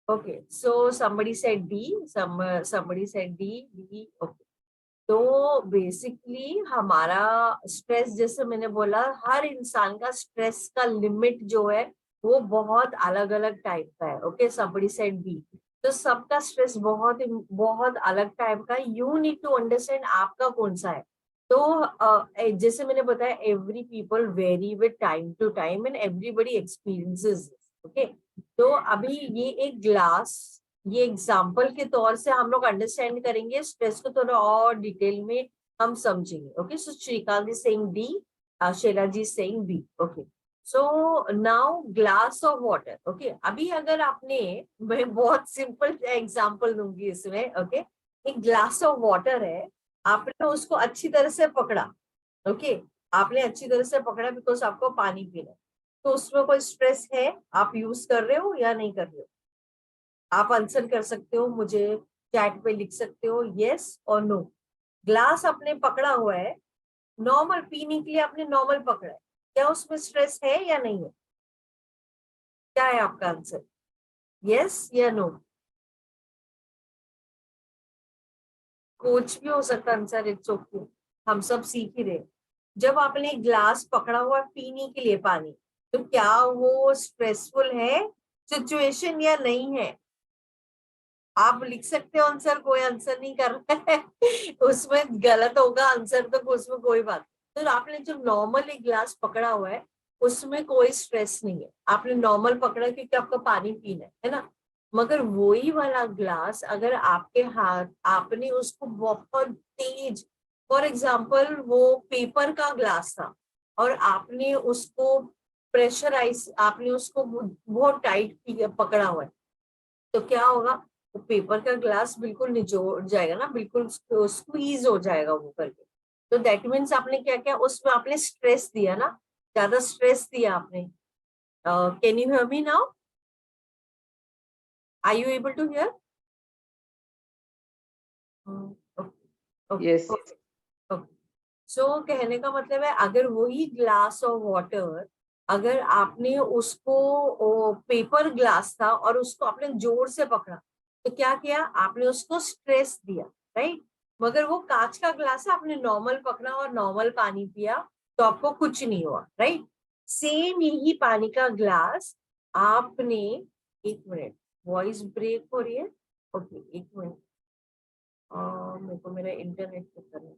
Okay, so somebody said D, somebody said D, B. Okay. तो basically हमारा stress, जैसे मैंने बोला, हर इंसान का स्ट्रेस का लिमिट जो है वो बहुत अलग अलग टाइप का है. Okay, somebody said B. तो सबका स्ट्रेस बहुत बहुत अलग टाइप का है. यू नीड टू अंडरस्टैंड आपका कौन सा है. तो जैसे मैंने बताया, every people vary with time to time and everybody experiences. Okay, तो अभी ये एक ग्लास, ये एग्जाम्पल के तौर से हम लोग अंडरस्टैंड करेंगे. स्ट्रेस को थोड़ा और डिटेल में हम समझेंगे. Okay, so Shrikant is saying D, Shaila ji is saying B. Okay, so now glass of water. Okay, अभी अगर आपने, मैं बहुत सिंपल एग्जांपल दूंगी इसमें. ओके, एक ग्लास ऑफ वाटर है, आपने उसको अच्छी तरह से पकड़ा. ओके, आपने अच्छी तरह से पकड़ा बिकॉज आपको पानी पीना है. तो उसमें कोई स्ट्रेस है? आप यूज कर रहे हो या नहीं कर रहे हो? आप आंसर कर सकते हो, मुझे चैट पे लिख सकते हो यस और नो. ग्लास आपने पकड़ा हुआ है, नॉर्मल पीने के लिए आपने नॉर्मल पकड़ा है, क्या उसमें स्ट्रेस है या नहीं है? क्या है आपका आंसर? यस या नो? कुछ भी हो सकता आंसर, इट्स ओके. हम सब सीख ही रहे. जब आपने ग्लास पकड़ा हुआ पीने के लिए पानी, तो क्या वो स्ट्रेसफुल है सिचुएशन या नहीं है? आप लिख सकते हो आंसर, कोई आंसर नहीं कर रहा है उसमें गलत होगा आंसर तो उसमें कोई बात. तो आपने जो नॉर्मल एक ग्लास पकड़ा हुआ है उसमें कोई स्ट्रेस नहीं है. आपने नॉर्मल पकड़ा क्योंकि आपको पानी पीना है ना. मगर वही वाला ग्लास अगर आपके हाथ, आपने उसको बहुत तेज, फॉर एग्जाम्पल वो पेपर का ग्लास था और आपने उसको प्रेशराइज, आपने उसको बहुत टाइट पकड़ा हुआ है, तो क्या होगा? वो पेपर का ग्लास बिल्कुल निचोड़ जाएगा ना, बिल्कुल स्क्वीज हो जाएगा वो करके. तो दैट मीन्स आपने क्या किया, उसमें आपने स्ट्रेस दिया ना, ज्यादा स्ट्रेस दिया आपने. Can you hear me now? Are you able to hear? Yes. So कहने का मतलब है, अगर वही ग्लास ऑफ वाटर, अगर आपने उसको, पेपर ग्लास था और उसको आपने जोर से पकड़ा, तो क्या किया आपने? उसको स्ट्रेस दिया, राइट. मगर वो कांच का ग्लास है, आपने नॉर्मल पकड़ा और नॉर्मल पानी पिया, तो आपको कुछ नहीं हुआ, राइट. सेम यही पानी का ग्लास आपने, एक मिनट, वॉइस ब्रेक हो रही है. ओके, एक मिनट, मेरे को मेरा इंटरनेट पे करना है.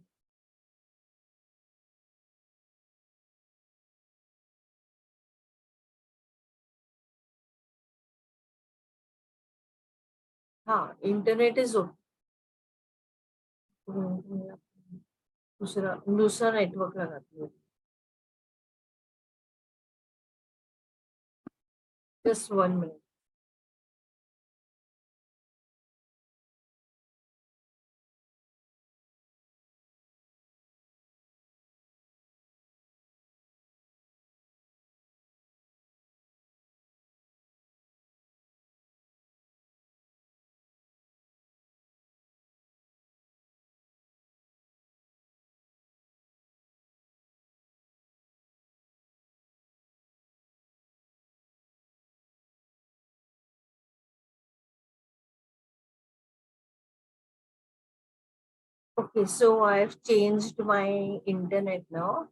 हाँ, इंटरनेट इज दूसरा दूसरा नेटवर्क लगाती हूँ. Just 1 minute. Okay, so I've changed my internet now.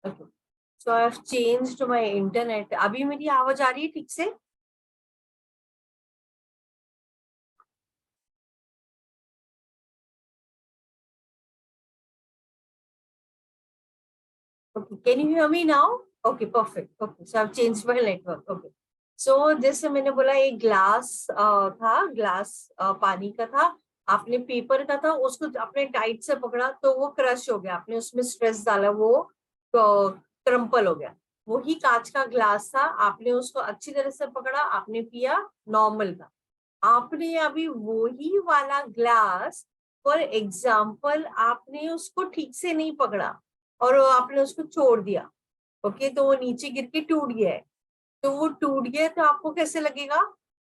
Okay, so I've changed my internet. अभी मेरी आवाज आ रही है ठीक से? Okay, can you hear me now? Okay, perfect. Okay, so I've changed my network. Okay, so जैसे मैंने बोला, एक ग्लास था, ग्लास पानी का था, आपने पेपर का था, उसको आपने टाइट से पकड़ा तो वो क्रश हो गया, आपने उसमें स्ट्रेस डाला, वो क्रम्पल हो गया. वही कांच का ग्लास था, आपने उसको अच्छी तरह से पकड़ा, आपने पिया, नॉर्मल था. आपने अभी वही वाला ग्लास, फॉर एग्जाम्पल, आपने उसको ठीक से नहीं पकड़ा और आपने उसको छोड़ दिया. ओके, तो वो नीचे गिर के टूट गया है. तो वो टूट गया तो आपको कैसे लगेगा?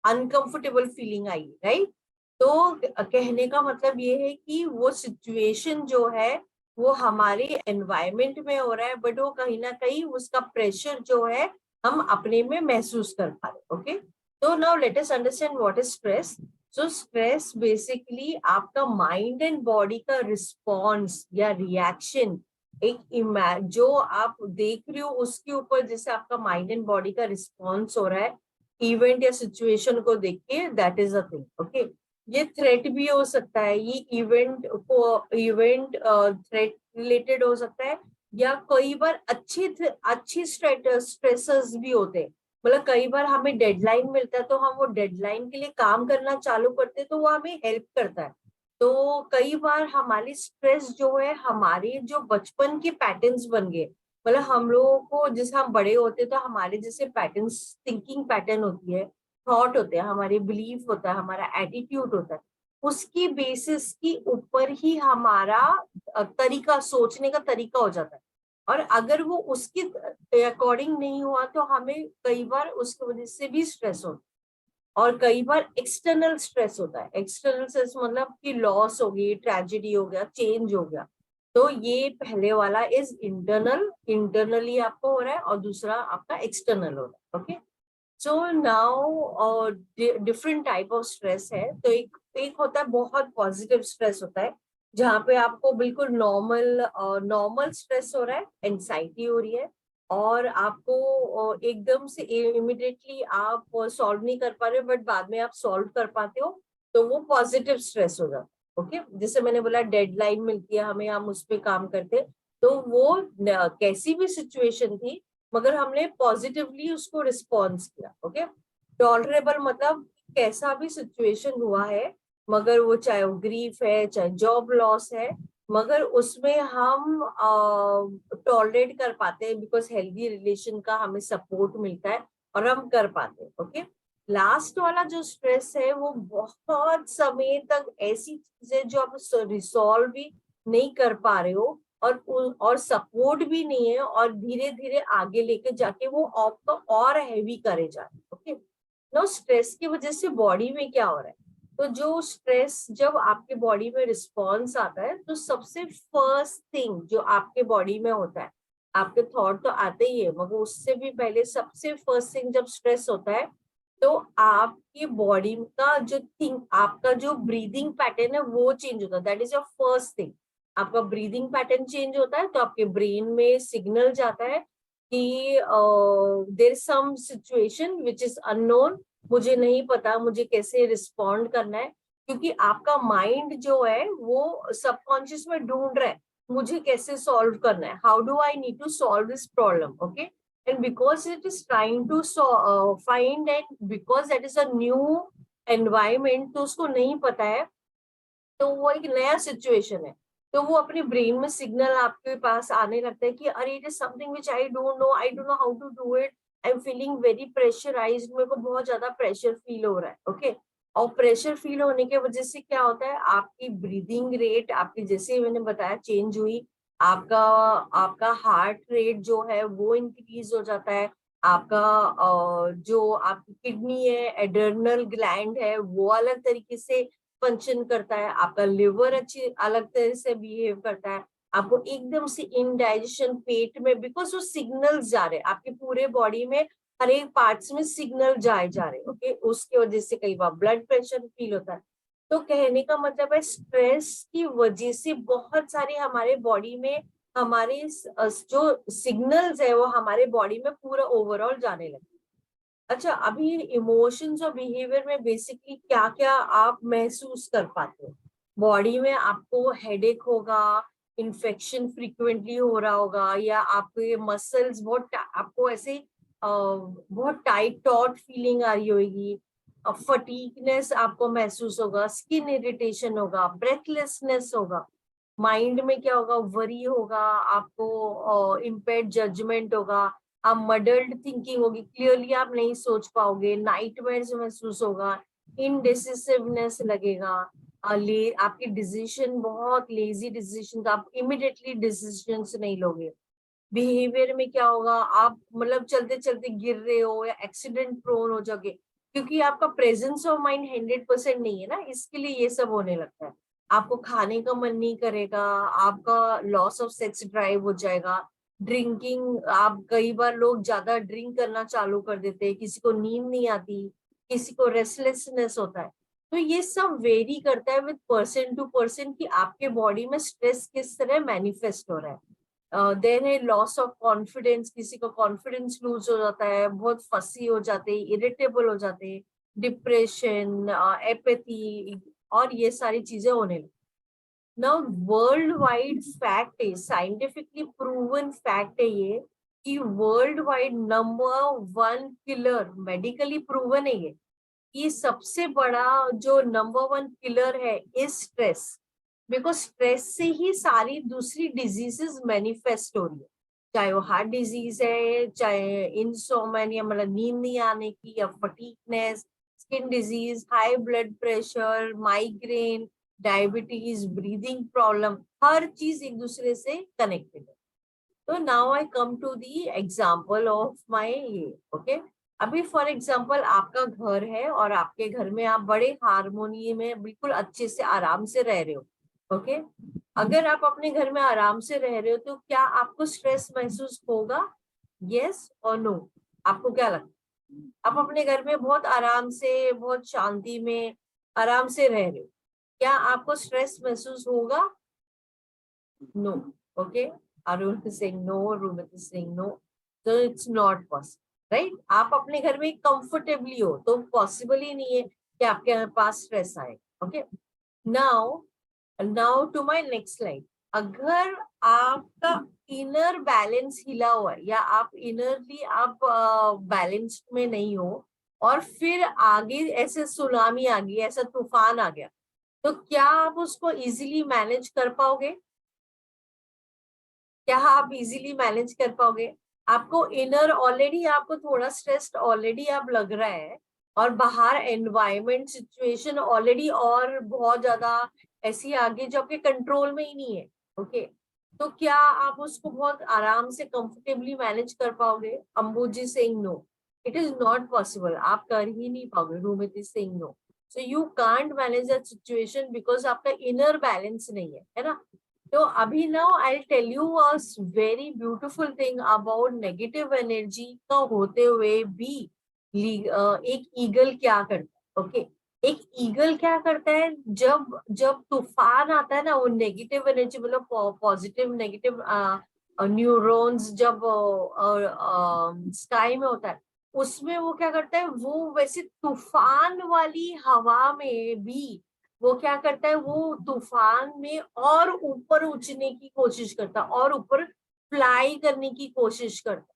अनकंफर्टेबल फीलिंग आई, राइट? तो कहने का मतलब ये है कि वो सिचुएशन जो है वो हमारे एनवायरमेंट में हो रहा है, बट वो कहीं ना कहीं उसका प्रेशर जो है हम अपने में महसूस कर पा रहे। ओके, तो now let us understand what is stress. So stress basically आपका माइंड एंड बॉडी का रिस्पॉन्स या रिएक्शन, एक जो आप देख रहे हो उसके ऊपर जैसे आपका माइंड एंड बॉडी का रिस्पॉन्स हो रहा है इवेंट या सिचुएशन को देख के, that is a thing. Okay, ये थ्रेट भी हो सकता है, ये इवेंट थ्रेट रिलेटेड हो सकता है, या कई बार अच्छी स्ट्रेसर्स भी होते हैं। मतलब कई बार हमें डेडलाइन मिलता है तो हम वो डेडलाइन के लिए काम करना चालू करते हैं, तो वो हमें हेल्प करता है। तो कई बार हमारी स्ट्रेस जो है हमारे जो बचपन के पैटर्न्स बन गए, मतलब हम लोगों को जैसे हम बड़े होते तो हमारे जैसे पैटर्न्स, थिंकिंग पैटर्न होती है, थॉट होते हैं, हमारे बिलीफ होता है, हमारा एटीट्यूड होता है, उसकी बेसिस की ऊपर ही हमारा तरीका, सोचने का तरीका हो जाता है। और अगर वो उसके अकॉर्डिंग नहीं हुआ तो हमें कई बार उसकी वजह से भी स्ट्रेस होता है। और कई बार एक्सटर्नल स्ट्रेस होता है, एक्सटर्नल स्ट्रेस मतलब कि लॉस हो गई, ट्रेजेडी हो गया, चेंज हो गया। तो ये पहले वाला इज इंटरनल, इंटरनली आपको हो रहा है, और दूसरा आपका एक्सटर्नल हो रहा है। Okay, so now different type of stress है। तो एक होता है बहुत पॉजिटिव स्ट्रेस होता है, जहाँ पे आपको बिल्कुल नॉर्मल स्ट्रेस हो रहा है, एंजाइटी हो रही है, और आपको एकदम से इमिडिएटली आप सॉल्व नहीं कर पा रहे हो, बट बाद में आप सॉल्व कर पाते हो, तो वो पॉजिटिव स्ट्रेस हो जाता है। ओके, जैसे मैंने बोला डेडलाइन मिलती है हमें, हम उस पर काम करते हैं, तो वो कैसी भी सिचुएशन थी मगर हमने पॉजिटिवली उसको रिस्पॉन्स किया। ओके, टॉलरेबल मतलब कैसा भी सिचुएशन हुआ है, मगर वो चाहे वो ग्रीफ है, चाहे जॉब लॉस है, मगर उसमें हम टॉलरेट कर पाते हैं, बिकॉज हेल्दी रिलेशन का हमें सपोर्ट मिलता है और हम कर पाते हैं। ओके, लास्ट वाला जो स्ट्रेस है वो बहुत समय तक ऐसी चीजें जो आप रिसॉल्व भी नहीं कर पा रहे हो, और सपोर्ट भी नहीं है, और धीरे धीरे आगे लेके जाके वो आपको और हैवी करे जा रहे हैं। ओके, नो स्ट्रेस की वजह से बॉडी में क्या हो रहा है, तो जो स्ट्रेस जब आपके बॉडी में रिस्पॉन्स आता है, तो सबसे फर्स्ट थिंग जो आपके बॉडी में होता है, आपके थॉट तो आते ही है, मगर उससे भी पहले सबसे फर्स्ट थिंग जब स्ट्रेस होता है, तो आपकी बॉडी का जो थिंक, आपका जो ब्रीदिंग पैटर्न है वो चेंज होता है। That is your first thing. आपका ब्रीदिंग पैटर्न चेंज होता है तो आपके ब्रेन में सिग्नल जाता है कि there is some situation which is unknown, मुझे नहीं पता मुझे कैसे रिस्पॉन्ड करना है, क्योंकि आपका माइंड जो है वो सबकॉन्शियस में ढूंढ रहा है मुझे कैसे सॉल्व करना है, how do I need to solve this problem. Okay, and because it is trying to find, and because that is a new environment, तो उसको नहीं पता है, तो वो एक नया सिचुएशन है, तो वो अपने ब्रेन में सिग्नल आपके पास आने लगता है कि अरे it is something which I don't know how to do it, I am feeling very pressurised, मेरे को बहुत ज्यादा प्रेशर फील हो रहा है। ओके, और प्रेशर फील होने की वजह से क्या होता है, आपकी ब्रीदिंग रेट, आपकी जैसे मैंने बताया चेंज हुई, आपका आपका हार्ट रेट जो है वो इंक्रीज हो जाता है, आपका जो आपकी किडनी है, एड्रेनल ग्लैंड है, वो अलग तरीके से फंक्शन करता है, आपका लिवर अच्छी अलग तरह से बिहेव करता है, आपको एकदम से इनडाइजेशन पेट में, बिकॉज वो सिग्नल्स जा रहे हैं आपके पूरे बॉडी में, हर एक पार्ट्स में सिग्नल जाए जा रहे हैं। ओके, उसकी वजह से कई बार ब्लड प्रेशर फील होता है। तो कहने का मतलब है स्ट्रेस की वजह से बहुत सारे हमारे बॉडी में हमारे जो सिग्नल्स है वो हमारे बॉडी में पूरा ओवरऑल जाने लगे। अच्छा, अभी इमोशंस और बिहेवियर में बेसिकली क्या क्या आप महसूस कर पाते हो? बॉडी में आपको हेडेक होगा, इन्फेक्शन फ्रीक्वेंटली हो रहा होगा, या आपके मसल्स आपको ऐसे बहुत टाइट टॉट फीलिंग आ रही होगी, फटीगनेस आपको महसूस होगा, स्किन इरिटेशन होगा, ब्रेथलेसनेस होगा, माइंड में क्या होगा, वरी होगा, आपको इम्पेयर्ड जजमेंट होगा, आप मडल्ड थिंकिंग होगी, क्लियरली आप नहीं सोच पाओगे, नाइटमेयर्स महसूस होगा, इनडिसिसिवनेस लगेगा, आपकी डिसीजन बहुत लेजी डिसीजन, आप इमिडिएटली डिसीजन नहीं लोगे। बिहेवियर में क्या होगा, आप मतलब चलते चलते गिर रहे हो या एक्सीडेंट प्रोन हो जाओगे, क्योंकि आपका प्रेजेंस ऑफ माइंड 100% नहीं है ना, इसके लिए ये सब होने लगता है। आपको खाने का मन नहीं करेगा, आपका लॉस ऑफ सेक्स ड्राइव हो जाएगा, ड्रिंकिंग, आप कई बार लोग ज्यादा ड्रिंक करना चालू कर देते हैं, किसी को नींद नहीं आती, किसी को रेस्टलेसनेस होता है। तो ये सब वेरी करता है विद पर्सन टू पर्सन कि आपके बॉडी में स्ट्रेस किस तरह मैनिफेस्ट हो रहा है। देन है लॉस ऑफ कॉन्फिडेंस, किसी को कॉन्फिडेंस लूज हो जाता है, बहुत फसी हो जाते हैं, इरिटेबल हो जाते हैं, डिप्रेशन, एपैथी, और ये सारी चीजें होने लगी। नाउ वर्ल्ड वाइड फैक्ट है, साइंटिफिकली प्रूवन फैक्ट है ये, कि world wide number 1 killer, medically proven है ये सबसे बड़ा जो नंबर 1 किलर है इज स्ट्रेस। बिकॉज स्ट्रेस से ही सारी दूसरी डिजीजेस मैनिफेस्ट हो रही है, चाहे वो हार्ट डिजीज है, चाहे इंसोमेनिया मतलब नींद नहीं आने की, या fatigueness, skin disease, high blood pressure, migraine, diabetes, breathing problem, हर चीज एक दूसरे से कनेक्टेड है। तो now I come to the example of my ये, ओके। अभी फॉर एग्जाम्पल आपका घर है और आपके घर में आप बड़े हारमोनी में बिल्कुल अच्छे से आराम से रह रहे हो, ओके। अगर आप अपने घर में आराम से रह रहे हो तो क्या आपको स्ट्रेस महसूस होगा? यस और नो? आपको क्या लगता है? आप अपने घर में बहुत आराम से, बहुत शांति में आराम से रह रहे हो, क्या आपको स्ट्रेस महसूस होगा? No, okay. Arun is saying no, Rumit is saying no. So it's not possible, right? आप अपने घर में कंफर्टेबली हो तो पॉसिबल ही नहीं है कि आपके पास स्ट्रेस आए, okay. Now to my next slide. अगर आपका इनर बैलेंस हिला हुआ है, या आप इनरली आप बैलेंस्ड में नहीं हो, और फिर आगे ऐसे सुनामी आ गई, ऐसा तूफान आ गया, तो क्या आप उसको इजीली मैनेज कर पाओगे? क्या आप इजीली मैनेज कर पाओगे? आपको इनर ऑलरेडी, आपको थोड़ा स्ट्रेस्ड ऑलरेडी आप लग रहा है, और बाहर एनवायरमेंट सिचुएशन ऑलरेडी और बहुत ज्यादा ऐसी आगे जो आपके कंट्रोल में ही नहीं है, ओके। तो क्या आप उसको बहुत आराम से कंफर्टेबली मैनेज कर पाओगे? Ambuji saying no, it is not possible, आप कर ही नहीं पाओगे। Rumit is saying no, so you can't manage that situation because आपका इनर बैलेंस नहीं है ना। तो अभी now I tell you a very beautiful thing about negative energy का होते हुए भी एक ईगल क्या करता है, ओके। एक ईगल क्या करता है, जब जब तूफान आता है ना, वो नेगेटिव एनर्जी मतलब पॉजिटिव नेगेटिव न्यूरॉन्स जब स्काई में होता है, उसमें वो क्या करता है, वो वैसे तूफान वाली हवा में भी वो क्या करता है, वो तूफान में और ऊपर उठने की कोशिश करता है, और ऊपर फ्लाई करने की कोशिश करता है।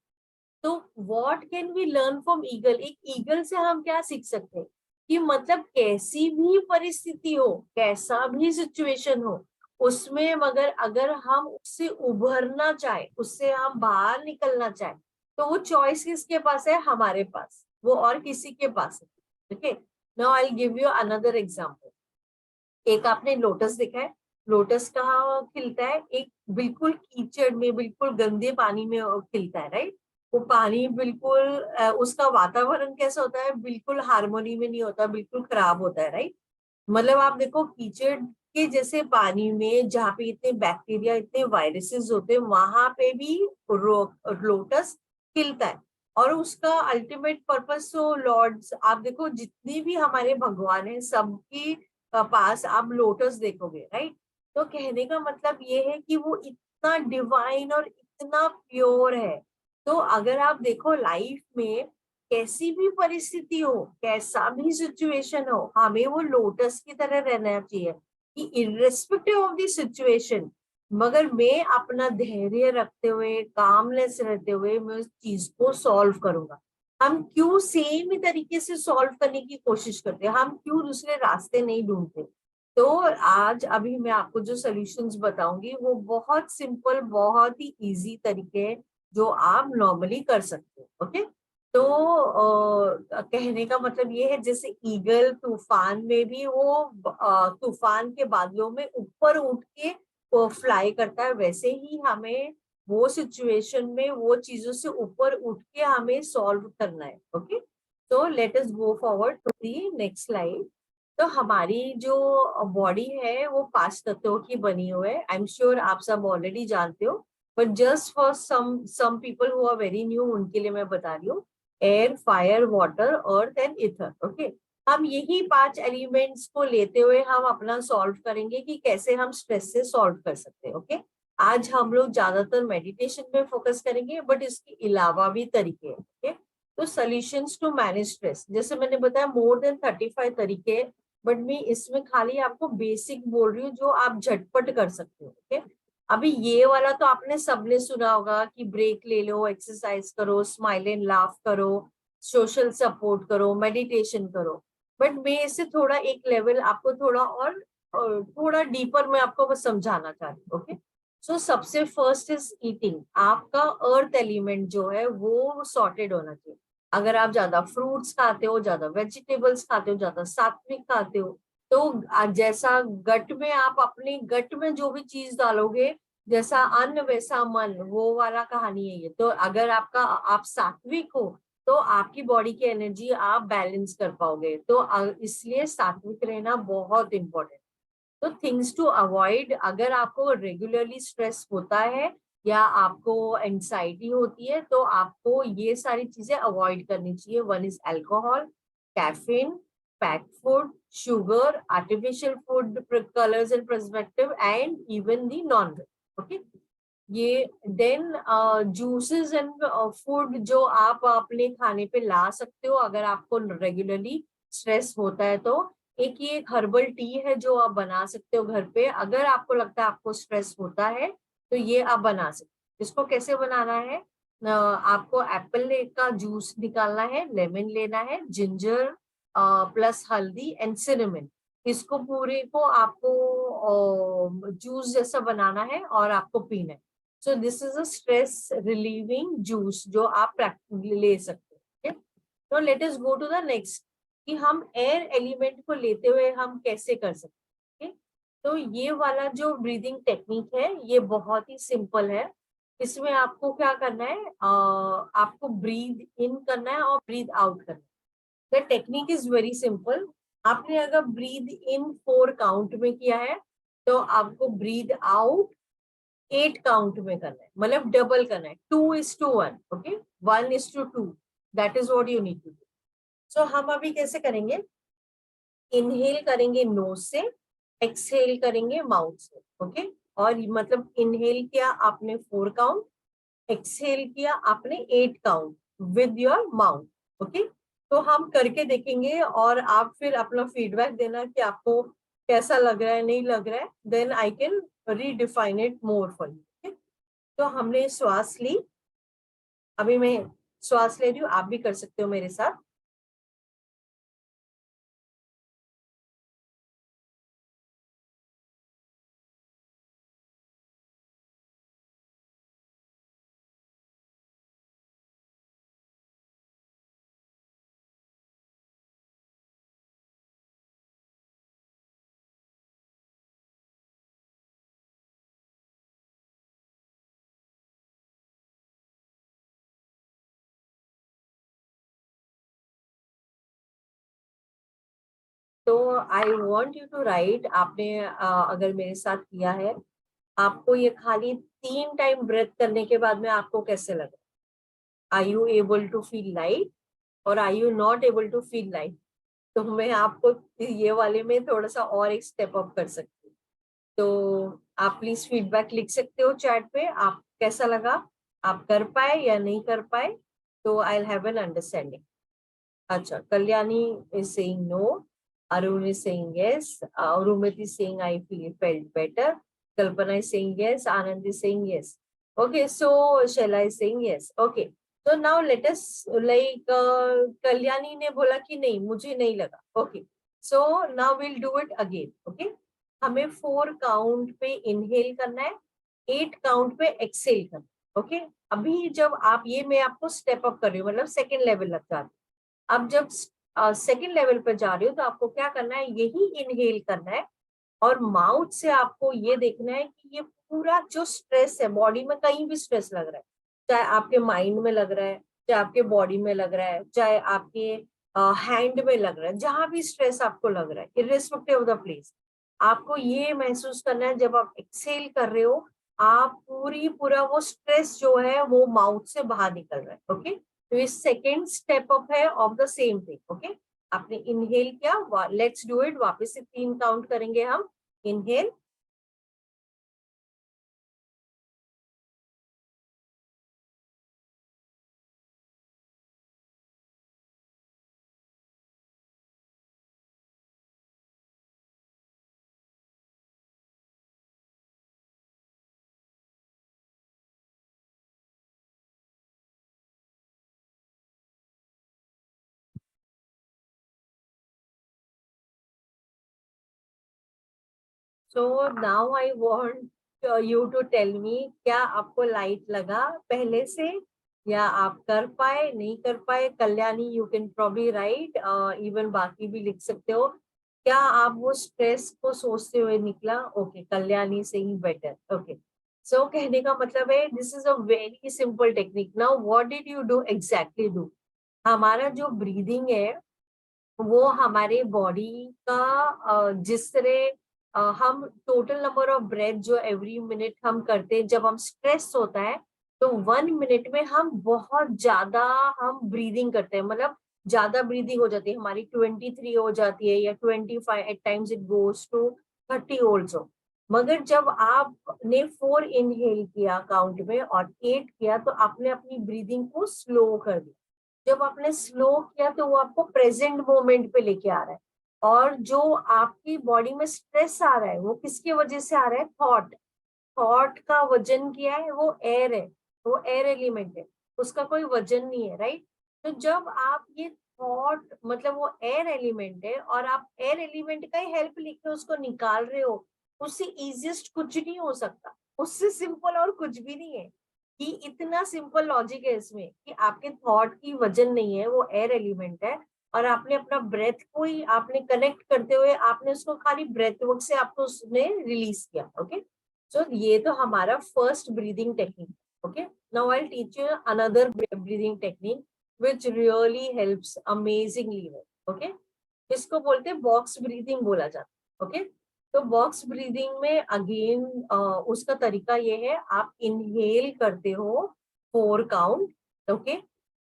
तो what can we learn from eagle? एक ईगल से हम क्या सीख सकते हैं कि मतलब कैसी भी परिस्थिति हो, कैसा भी सिचुएशन हो, उसमें मगर अगर हम उससे उभरना चाहे, उससे हम बाहर निकलना चाहे, तो वो चॉइस किसके पास है? हमारे पास, वो और किसी के पास है, okay. Now I will give you another example. एक आपने लोटस देखा है? लोटस कहाँ खिलता है? एक बिल्कुल कीचड़ में, बिल्कुल गंदे पानी में खिलता है, राइट? वो पानी बिल्कुल उसका वातावरण कैसा होता है? बिल्कुल हार्मोनी में नहीं होता, बिल्कुल खराब होता है, राइट? मतलब आप देखो कीचड़ के जैसे पानी में जहाँ पे इतने बैक्टीरिया, इतने वायरसेस होते हैं, वहां पे भी लोटस खिलता है। और उसका अल्टीमेट पर्पस, तो लॉर्ड्स, आप देखो जितनी भी हमारे भगवान है, सबकी पास आप लोटस देखोगे, राइट? तो कहने का मतलब ये है कि वो इतना डिवाइन और इतना प्योर है। तो अगर आप देखो लाइफ में कैसी भी परिस्थिति हो, कैसा भी सिचुएशन हो, हमें वो लोटस की तरह रहना चाहिए कि इर्रेस्पेक्टिव ऑफ द सिचुएशन, मगर मैं अपना धैर्य रखते हुए, कामनेस रहते हुए मैं उस चीज को सॉल्व करूंगा। हम क्यों सेम ही तरीके से सॉल्व करने की कोशिश करते हैं? हम क्यों दूसरे रास्ते नहीं ढूंढते? तो आज अभी मैं आपको जो सॉल्यूशंस बताऊंगी वो बहुत सिंपल, बहुत ही इजी तरीके हैं जो आप नॉर्मली कर सकते हो, ओके। तो कहने का मतलब ये है, जैसे ईगल तूफान में भी वो तूफान के बादलों में ऊपर उठ के वो फ्लाई करता है, वैसे ही हमें वो सिचुएशन में वो चीजों से ऊपर उठ के हमें सॉल्व करना है, ओके। तो let us go forward to the next slide. तो हमारी जो बॉडी है वो 5 तत्वों की बनी हुई है। आई एम श्योर आप सब ऑलरेडी जानते हो, but just for some people who are very new, उनके लिए मैं बता रही हूँ। Air, fire, water, earth and ether. Okay, हम यही 5 एलिमेंट्स को लेते हुए हम अपना सॉल्व करेंगे कि कैसे हम स्ट्रेस से सॉल्व कर सकते हैं। ओके, आज हम लोग ज्यादातर मेडिटेशन पे फोकस करेंगे, बट इसके अलावा भी तरीके हैं। ओके, तो सॉल्यूशंस टू मैनेज स्ट्रेस, जैसे मैंने बताया मोर देन 35 तरीके हैं, बट मैं इसमें खाली आपको बेसिक बोल रही हूँ जो आप झटपट कर सकते हो। ओके, अभी ये वाला तो आपने सबने सुना होगा कि ब्रेक ले लो, एक्सरसाइज करो, स्माइल एंड लाफ करो, सोशल सपोर्ट करो, मेडिटेशन करो। बट मैं इससे थोड़ा एक लेवल आपको थोड़ा और थोड़ा डीपर में आपको बस समझाना चाहती हूँ। ओके, सो सबसे फर्स्ट इज ईटिंग। आपका अर्थ एलिमेंट जो है वो सॉर्टेड होना चाहिए। अगर आप ज्यादा फ्रूट्स खाते हो, ज्यादा वेजिटेबल्स खाते हो, ज्यादा सात्विक खाते हो, तो जैसा गट में आप अपने गट में जो भी चीज डालोगे, जैसा अन्न वैसा मन, वो वाला कहानी है ये। तो अगर आपका आप सात्विक हो तो आपकी बॉडी की एनर्जी आप बैलेंस कर पाओगे। तो इसलिए सात्विक रहना बहुत इंपॉर्टेंट। तो थिंग्स टू अवॉइड, अगर आपको रेगुलरली स्ट्रेस होता है या आपको एंजाइटी होती है तो आपको ये सारी चीजें अवॉइड करनी चाहिए। One is alcohol, caffeine, packed food, sugar, artificial food, colours and preservative and even the non veg. Okay, ये देन जूसेस एंड फूड जो आप अपने खाने पे ला सकते हो अगर आपको रेगुलरली स्ट्रेस होता है तो। एक ये एक हर्बल टी है जो आप बना सकते हो घर पे, अगर आपको लगता है आपको स्ट्रेस होता है तो ये आप बना सकते हो। इसको कैसे बनाना है, आपको एप्पल का जूस निकालना है, लेमन लेना है, जिंजर प्लस हल्दी एंड सिनेमन, इसको पूरे को आपको जूस जैसा बनाना है और आपको पीना है। So this is a stress relieving juice जो आप ले सकते हैं। तो let us go to the next कि हम एयर एलिमेंट को लेते हुए हम कैसे कर सकते हैं। तो ये वाला जो ब्रीदिंग टेक्निक है ये बहुत ही सिंपल है। इसमें आपको क्या करना है, आपको ब्रीद इन करना है और ब्रीद आउट करना है। The technique is very simple. आपने अगर ब्रीद इन 4 काउंट में किया है तो आपको ब्रीद आउट 8 काउंट में करना है, मतलब डबल करना है, 2:1। Okay, 1:2, that is what you need to do. So हम अभी कैसे करेंगे, इनहेल करेंगे नोज से, एक्सहेल करेंगे माउथ से। ओके, और मतलब इनहेल किया आपने 4 काउंट, एक्सहेल किया आपने 8 count with your mouth. Okay, तो हम करके देखेंगे और आप फिर अपना फीडबैक देना कि आपको कैसा लग रहा है, नहीं लग रहा है, then I can redefine it more for you. तो हमने श्वास ली, अभी मैं श्वास ले रही हूँ, आप भी कर सकते हो मेरे साथ। तो I want you to write, आपने अगर मेरे साथ किया है, आपको ये खाली 3 टाइम ब्रेथ करने के बाद में आपको कैसे लगा। Are you able to feel light और are you not able to feel light. तो मैं आपको ये वाले में थोड़ा सा और एक स्टेप अप कर सकती हूँ। तो आप प्लीज फीडबैक लिख सकते हो चैट पे, आप कैसा लगा, आप कर पाए या नहीं कर पाए, तो आई हैव एन अंडरस्टैंडिंग। अच्छा, Kalyani is saying no, Arun is saying yes, Urumit is saying I felt better, Kalpana is saying yes, Anand is saying yes. Okay, so Shaila is saying yes. Okay, so now let us like Kalyani ने बोला कि नहीं मुझे नहीं लगा। Okay, so now we'll do it again. Okay, हमें 4 count पे inhale करना है, 8 काउंट पे एक्सेल करना है। ओके, अभी जब आप ये मैं आपको स्टेप अप कर रही हूँ, मतलब सेकेंड लेवल लग जाती। अब जब सेकेंड लेवल पर जा रहे हो तो आपको क्या करना है, यही इनहेल करना है और माउथ से आपको ये देखना है कि ये पूरा जो स्ट्रेस है बॉडी में, कहीं भी स्ट्रेस लग रहा है, चाहे आपके माइंड में लग रहा है, चाहे आपके बॉडी में लग रहा है, चाहे आपके हैंड में लग रहा है, जहां भी स्ट्रेस आपको लग रहा है, इर्रेस्पेक्टिव ऑफ द प्लेस, आपको ये महसूस करना है जब आप एक्सेल कर रहे हो, आप पूरा वो स्ट्रेस जो है वो माउथ से बाहर निकल रहा है। ओके, तो ये सेकेंड स्टेप अप है of the same thing. Okay, आपने इनहेल किया, लेट्स डू इट, वापस से 3 काउंट करेंगे हम। Inhale, so now I want you to tell me, क्या आपको लाइट लगा पहले से, या आप कर पाए नहीं कर पाए? Kalyani, you can probably right, even बाकी भी लिख सकते हो। क्या आप वो स्ट्रेस को सोचते हुए निकला? ओके, कल्याणी से ही बेटर। ओके, सो कहने का मतलब है this is a very simple technique. Now what did you do exactly do? हमारा जो ब्रीदिंग है वो हमारे बॉडी का जिस तरह हम टोटल नंबर ऑफ ब्रेथ जो एवरी मिनट हम करते हैं, जब हम स्ट्रेस होता है तो 1 मिनट में हम बहुत ज्यादा हम ब्रीदिंग करते हैं, मतलब ज्यादा ब्रीदिंग हो जाती है हमारी, 23 हो जाती है या 25, eight times it goes to 30 also. मगर जब आपने 4 इनहेल किया काउंट में और 8 किया, तो आपने अपनी ब्रीदिंग को स्लो कर दिया। जब आपने स्लो किया तो वो आपको प्रेजेंट मोमेंट पे लेके आ रहा है। और जो आपकी बॉडी में स्ट्रेस आ रहा है वो किसकी वजह से आ रहा है? थॉट। थॉट का वजन क्या है? वो एयर है, वो एयर एलिमेंट है, उसका कोई वजन नहीं है, राइट? तो जब आप ये थॉट, मतलब वो एयर एलिमेंट है और आप एयर एलिमेंट का ही हेल्प लेके उसको निकाल रहे हो, उससे इजिएस्ट कुछ नहीं हो सकता, उससे सिंपल और कुछ भी नहीं है। कि इतना सिंपल लॉजिक है इसमें कि आपके थॉट की वजन नहीं है, वो एयर एलिमेंट है, और आपने अपना ब्रेथ को ही आपने कनेक्ट करते हुए आपने उसको खाली ब्रेथ वर्क से आपको उसने रिलीज किया। ओके, सो ये तो हमारा first breathing technique. Okay, now I teach you another breathing technique which really helps amazingly well. Okay, इसको बोलते हैं बॉक्स ब्रीदिंग बोला जाता है। ओके, तो बॉक्स ब्रीदिंग में अगेन उसका तरीका ये है, आप इनहेल करते हो 4 काउंट। ओके,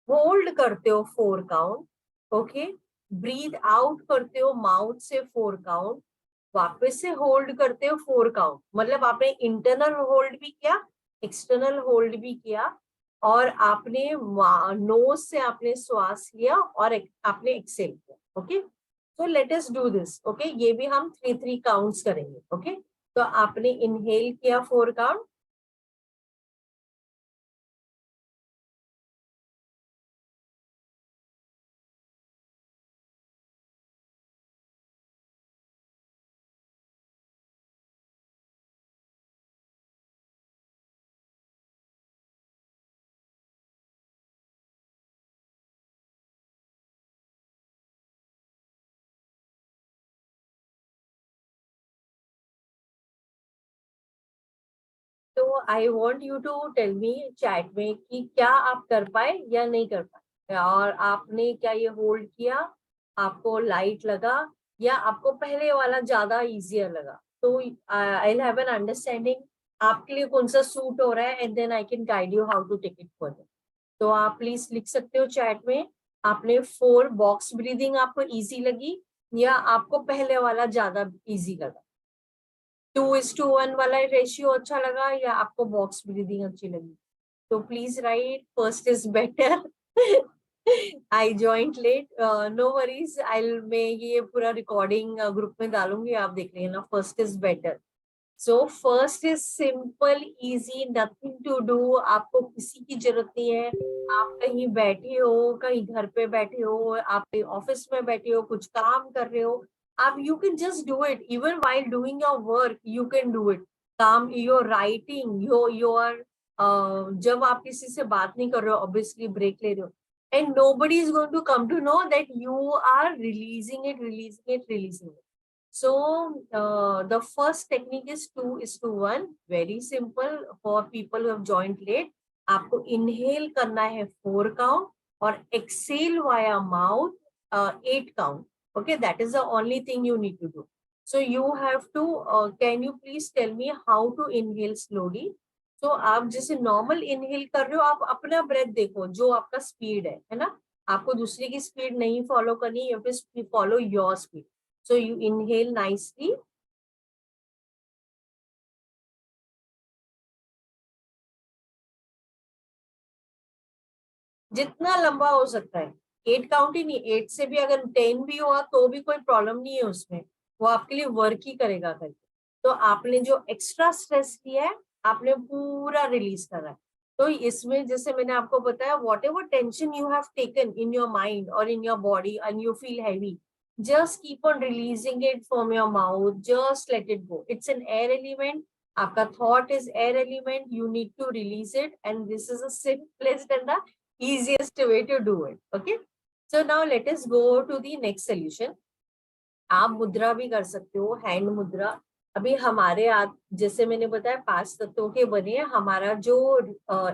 होल्ड करते हो 4 काउंट। ओके, ब्रीथ आउट करते हो माउथ से 4 काउंट, वापस से होल्ड करते हो 4 काउंट। मतलब आपने इंटरनल होल्ड भी किया, एक्सटर्नल होल्ड भी किया, और आपने नोज से आपने श्वास लिया और आपने एक्सेल किया। ओके, तो let us do this. Okay, ये भी हम 3 काउंट्स करेंगे। ओके, तो आपने इनहेल किया 4 काउंट, तो I want you to tell me chat में कि क्या आप कर पाए या नहीं कर पाए, और आपने क्या ये होल्ड किया, आपको लाइट लगा, या आपको पहले वाला ज्यादा इजियर लगा? तो आई हैव एन अंडरस्टैंडिंग आपके लिए कौन सा सूट हो रहा है, and then I can guide you how to take it further. तो आप प्लीज लिख सकते हो चैट में, आपने 4 बॉक्स ब्रीदिंग आपको इजी लगी, या आपको पहले वाला ज्यादा इजी लगा? 2:1 वाला रेशियो अच्छा लगा, या आपको बॉक्स ब्रीदिंग अच्छी लगी? तो please right, first is better. I joined late, no worries, I मैं ये पूरा रिकॉर्डिंग ग्रुप में डालूंगी, आप देख लेना। First is better. So first is simple, easy, nothing to do, आपको किसी की जरूरत नहीं है। आप कहीं बैठे हो, कहीं घर पे बैठे हो, आप कहीं ऑफिस में बैठे हो, कुछ काम कर रहे हो, आप you can just do it, even while doing your work you can do it. काम, योर राइटिंग, योर जब आप किसी से बात नहीं कर रहे हो, ऑब्वियसली ब्रेक ले रहे हो, and nobody is going to come to know that you are releasing it. So the first technique is 2:1, very simple for people who have joined late. आपको inhale करना है 4 काउंट, और exhale via mouth 8 count. Okay, that is the only thing you need to do. So you have to, can you please tell me how to inhale slowly? तो आप जैसे normal inhale कर रहे हो, आप अपना ब्रेथ देखो, जो आपका स्पीड है ना, आपको दूसरे की स्पीड नहीं फॉलो करनी, या फिर follow your speed. So you inhale nicely. जितना लंबा हो सकता है. 8 काउंट ही नहीं, 8 से भी अगर 10 भी हुआ तो भी कोई प्रॉब्लम नहीं है उसमें, वो आपके लिए वर्क ही करेगा करके. तो आपने जो एक्स्ट्रा स्ट्रेस किया है, आपने पूरा रिलीज करा है. तो इसमें जैसे मैंने आपको बताया, whatever tension you have taken in your mind और in your body and you feel heavy, just keep on releasing it from your mouth, just let it go. It's an air element. आपका thought is air element, you need to release it, and this is the simplest and the easiest way to do it. Okay, so now let us go to the next solution. आप मुद्रा भी कर सकते हो, hand मुद्रा. अभी हमारे हाथ जैसे मैंने बताया 5 तत्वों के बने हैं. हमारा जो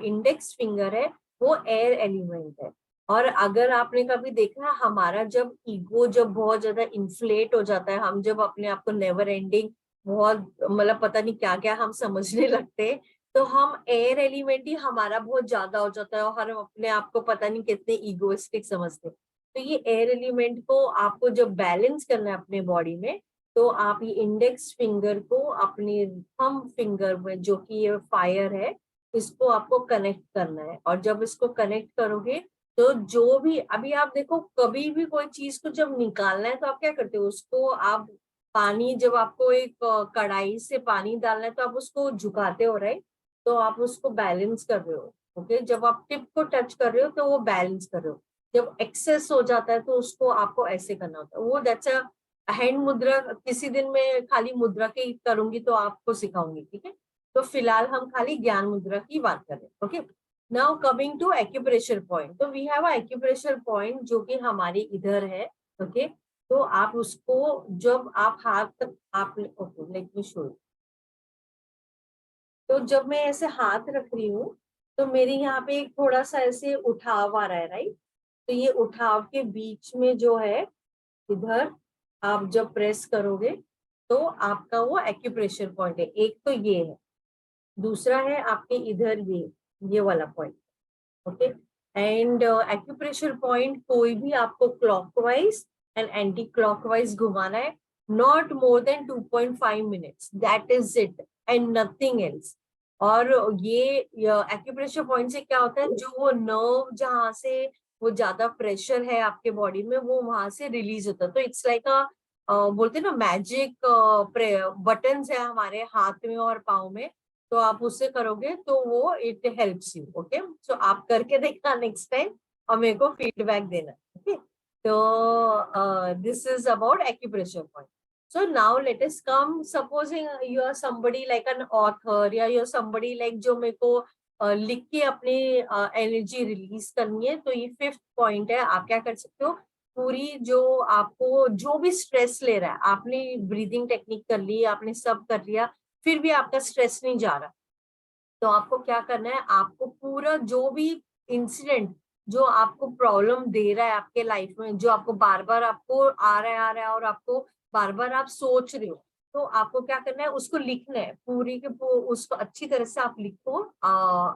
इंडेक्स फिंगर है वो एयर एलिमेंट है. और अगर आपने कभी देखा, हमारा जब ईगो जब बहुत ज्यादा इन्फ्लेट हो जाता है, हम जब अपने आप को नेवर एंडिंग, बहुत मतलब पता नहीं क्या क्या हम समझने लगते हैं, तो हम एयर एलिमेंट ही हमारा बहुत ज्यादा हो जाता है और हम अपने आप को पता नहीं कितने ईगोइस्टिक समझते हैं. तो ये एयर एलिमेंट को आपको जब बैलेंस करना है अपने बॉडी में, तो आप ये इंडेक्स फिंगर को अपने थंब फिंगर में, जो कि ये फायर है, इसको आपको कनेक्ट करना है. और जब इसको कनेक्ट करोगे, तो जो भी अभी आप देखो, कभी भी कोई चीज को जब निकालना है तो आप क्या करते हो, उसको आप पानी, जब आपको एक कढ़ाई से पानी डालना है तो आप उसको झुकाते हो, राइट? तो आप उसको बैलेंस कर रहे हो. ओके, जब आप टिप को टच कर रहे हो तो वो बैलेंस कर रहे हो. जब एक्सेस हो जाता है तो उसको आपको ऐसे करना होता है. वो दैट्स अ हैंड मुद्रा. किसी दिन मैं खाली मुद्रा के करूंगी तो आपको सिखाऊंगी, ठीक है? तो फिलहाल हम खाली ज्ञान मुद्रा की बात कर रहे हैं. Okay, now coming to acupressure point. तो we have a acupressure point जो कि हमारे इधर है. ओके, तो आप उसको, जब आप हाथ, आप, ओके लेट मी शो. तो जब मैं ऐसे हाथ रख रही हूँ, तो मेरे यहाँ पे एक थोड़ा सा ऐसे उठाव आ रहा है, राइट? तो ये उठाव के बीच में जो है, इधर आप जब प्रेस करोगे तो आपका वो एक्यूप्रेशर पॉइंट है. एक तो ये है, दूसरा है आपके इधर ये वाला point. Okay, and acupressure point कोई भी आपको क्लॉकवाइज एंड एंटी क्लॉकवाइज घुमाना है. Not more than 2.5 minutes, that is it and nothing else. और ये एक्यूप्रेशर पॉइंट से क्या होता है, जो वो नर्व जहाँ से वो ज्यादा प्रेशर है आपके बॉडी में, वो वहां से रिलीज होता है. तो इट्स लाइक बोलते हैं ना, मैजिक बटन्स है हमारे हाथ में और पाँव में. तो आप उससे करोगे तो वो इट हेल्प्स यू. ओके, सो आप करके देखना नेक्स्ट टाइम और मेरे को फीडबैक देना. ओके, तो this is about acupressure point. So now let us come, supposing you are somebody like an author, या you are somebody like जो मेरे को लिख के अपनी एनर्जी रिलीज करनी है. तो ये 5th पॉइंट है. आप क्या कर सकते हो, पूरी जो आपको जो भी स्ट्रेस ले रहा है, आपने ब्रीदिंग टेक्निक कर ली, आपने सब कर लिया, फिर भी आपका स्ट्रेस नहीं जा रहा, तो आपको क्या करना है, आपको पूरा जो भी इंसिडेंट जो आपको प्रॉब्लम दे रहा है आपके लाइफ में, जो आपको बार बार आपको आ रहा है और आपको बार बार आप सोच रहे हो, तो आपको क्या करना है, उसको लिखना है. पूरी के उसको अच्छी तरह से आप लिखो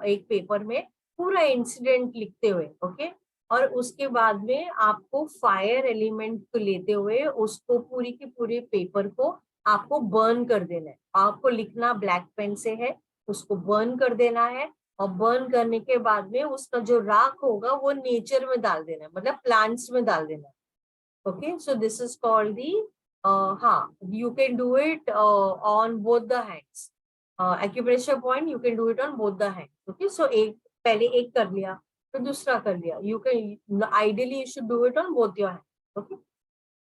एक पेपर में, पूरा इंसिडेंट लिखते हुए. ओके, और उसके बाद में आपको फायर एलिमेंट को लेते हुए उसको पूरी के पूरे पेपर को आपको बर्न कर देना है. आपको लिखना ब्लैक पेन से है, उसको बर्न कर देना है. और बर्न करने के बाद में उसका जो राख होगा वो नेचर में डाल देना है, मतलब प्लांट्स में डाल देना है. Okay, so this is called the, हाँ, you can do it on both the hands. Acupressure point you can do it on both the hands. Okay, so एक पहले एक कर लिया, फिर दूसरा कर लिया. You can, ideally you should do it on both your hands. Okay,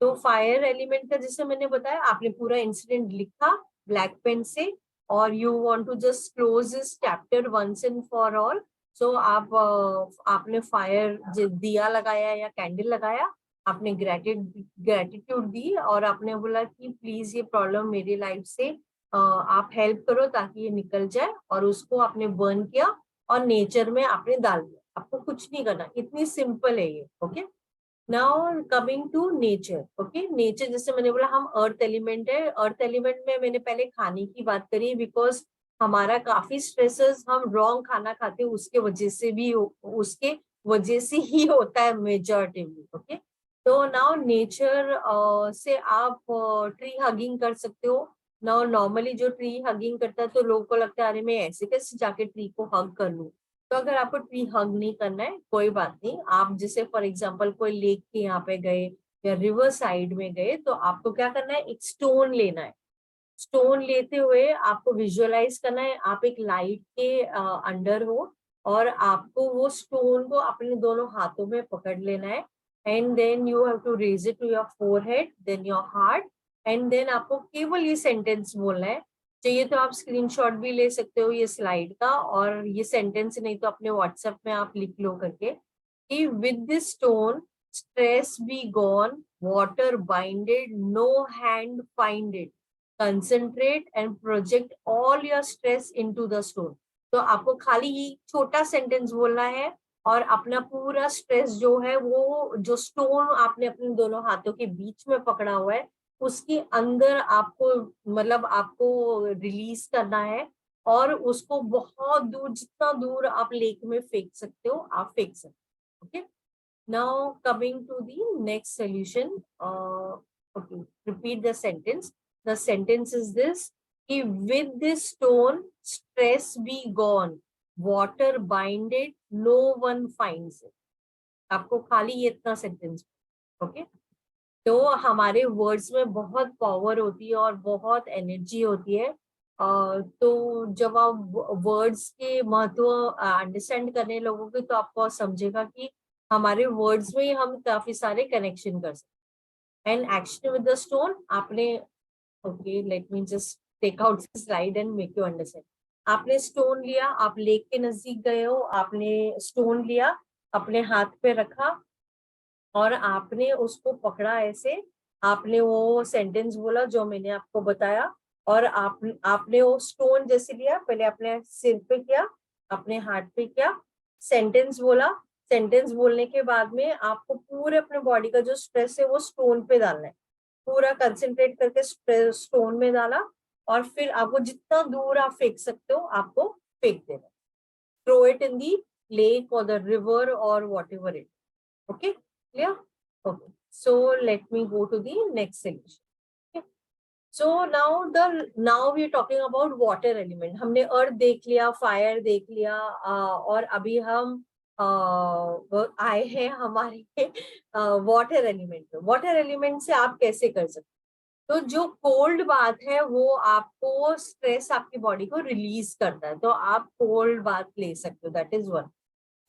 तो फायर एलिमेंट का जैसे मैंने बताया, आपने पूरा इंसिडेंट लिखा ब्लैक पेन से, और you want to just close this chapter once and for all. So आप आपने फायर दिया लगाया या कैंडल लगाया, आपने ग्रेटिट्यूड दी, और आपने बोला कि प्लीज ये प्रॉब्लम मेरी लाइफ से आप हेल्प करो ताकि ये निकल जाए, और उसको आपने बर्न किया और नेचर में आपने डाल दिया. आपको कुछ नहीं करना, इतनी सिंपल है ये. Okay, now coming to nature, okay. Nature जैसे मैंने बोला हम अर्थ एलिमेंट है, अर्थ एलिमेंट में मैंने पहले खाने की बात करी, बिकॉज हमारा काफी स्ट्रेसेस हम रॉन्ग खाना खाते हैं उसके वजह से भी उसके वजह से ही होता है मेजॉरिटी, ओके। तो नाउ नेचर से आप ट्री हगिंग कर सकते हो। नाउ नॉर्मली जो ट्री हगिंग करता है तो लोगों को लगता है अरे मैं ऐसे कैसे जाके ट्री को हग कर लूं। तो अगर आपको ट्री हग नहीं करना है कोई बात नहीं, आप जैसे फॉर एग्जांपल कोई लेक के यहाँ पे गए या रिवर साइड में गए तो आपको क्या करना है, एक स्टोन लेना है। स्टोन लेते हुए आपको विजुअलाइज करना है आप एक लाइट के अंडर हो, और आपको वो स्टोन को अपने दोनों हाथों में पकड़ लेना है। And then you have to raise it to your forehead, then your heart, and then आपको केवल ये सेंटेंस बोलना है। चाहिए तो आप स्क्रीनशॉट भी ले सकते हो ये स्लाइड का, और ये सेंटेंस नहीं तो अपने व्हाट्सएप में आप लिख लो करके कि with this stone stress be gone, water binded, no hand find it, concentrate and project all your stress into the stone. तो आपको खाली ये छोटा सेंटेंस बोलना है और अपना पूरा स्ट्रेस जो है वो जो स्टोन आपने अपने दोनों हाथों के बीच में पकड़ा हुआ है उसके अंदर आपको मतलब आपको रिलीज करना है, और उसको बहुत दूर जितना दूर आप लेक में फेंक सकते हो आप फेंक सकते हो, okay. Now coming to the next solution, okay, repeat the sentence. The sentence is this, कि with this stone stress be gone, water binded, no one finds it। आपको खाली ये इतना सेंटेंस, ओके। तो हमारे वर्ड्स में बहुत पावर होती है और बहुत एनर्जी होती है। तो जब आप वर्ड्स के महत्व अंडरस्टैंड करने लगोगे तो आपको समझेगा कि हमारे वर्ड्स में ही हम काफी सारे कनेक्शन कर सकते हैं। And action with the stone आपने, okay let me just take out slide and make you understand. आपने स्टोन लिया, आप लेक के नजदीक गए हो, आपने स्टोन लिया, अपने हाथ पे रखा और आपने उसको पकड़ा ऐसे, आपने वो सेंटेंस बोला जो मैंने आपको बताया, और आपने वो स्टोन जैसे लिया, पहले अपने सिर पे किया, अपने हाथ पे किया, सेंटेंस बोला। सेंटेंस बोलने के बाद में आपको पूरे अपने बॉडी का जो स्ट्रेस है वो स्टोन पे डालना है, पूरा कंसंट्रेट करके स्टोन में डाला, और फिर आपको जितना दूर आप फेंक सकते हो आपको फेंक देना, throw it in the lake और द रिवर और whatever it, okay, clear? Okay, so let me go to the next solution, okay? So now we are talking about water element। हमने earth देख लिया, fire देख लिया, और अभी हम आए हैं हमारे वाटर एलिमेंट पे। वाटर एलिमेंट से आप कैसे कर सकते, तो जो कोल्ड बात है वो आपको स्ट्रेस आपकी बॉडी को रिलीज करता है, तो आप कोल्ड बात ले सकते हो, that is one.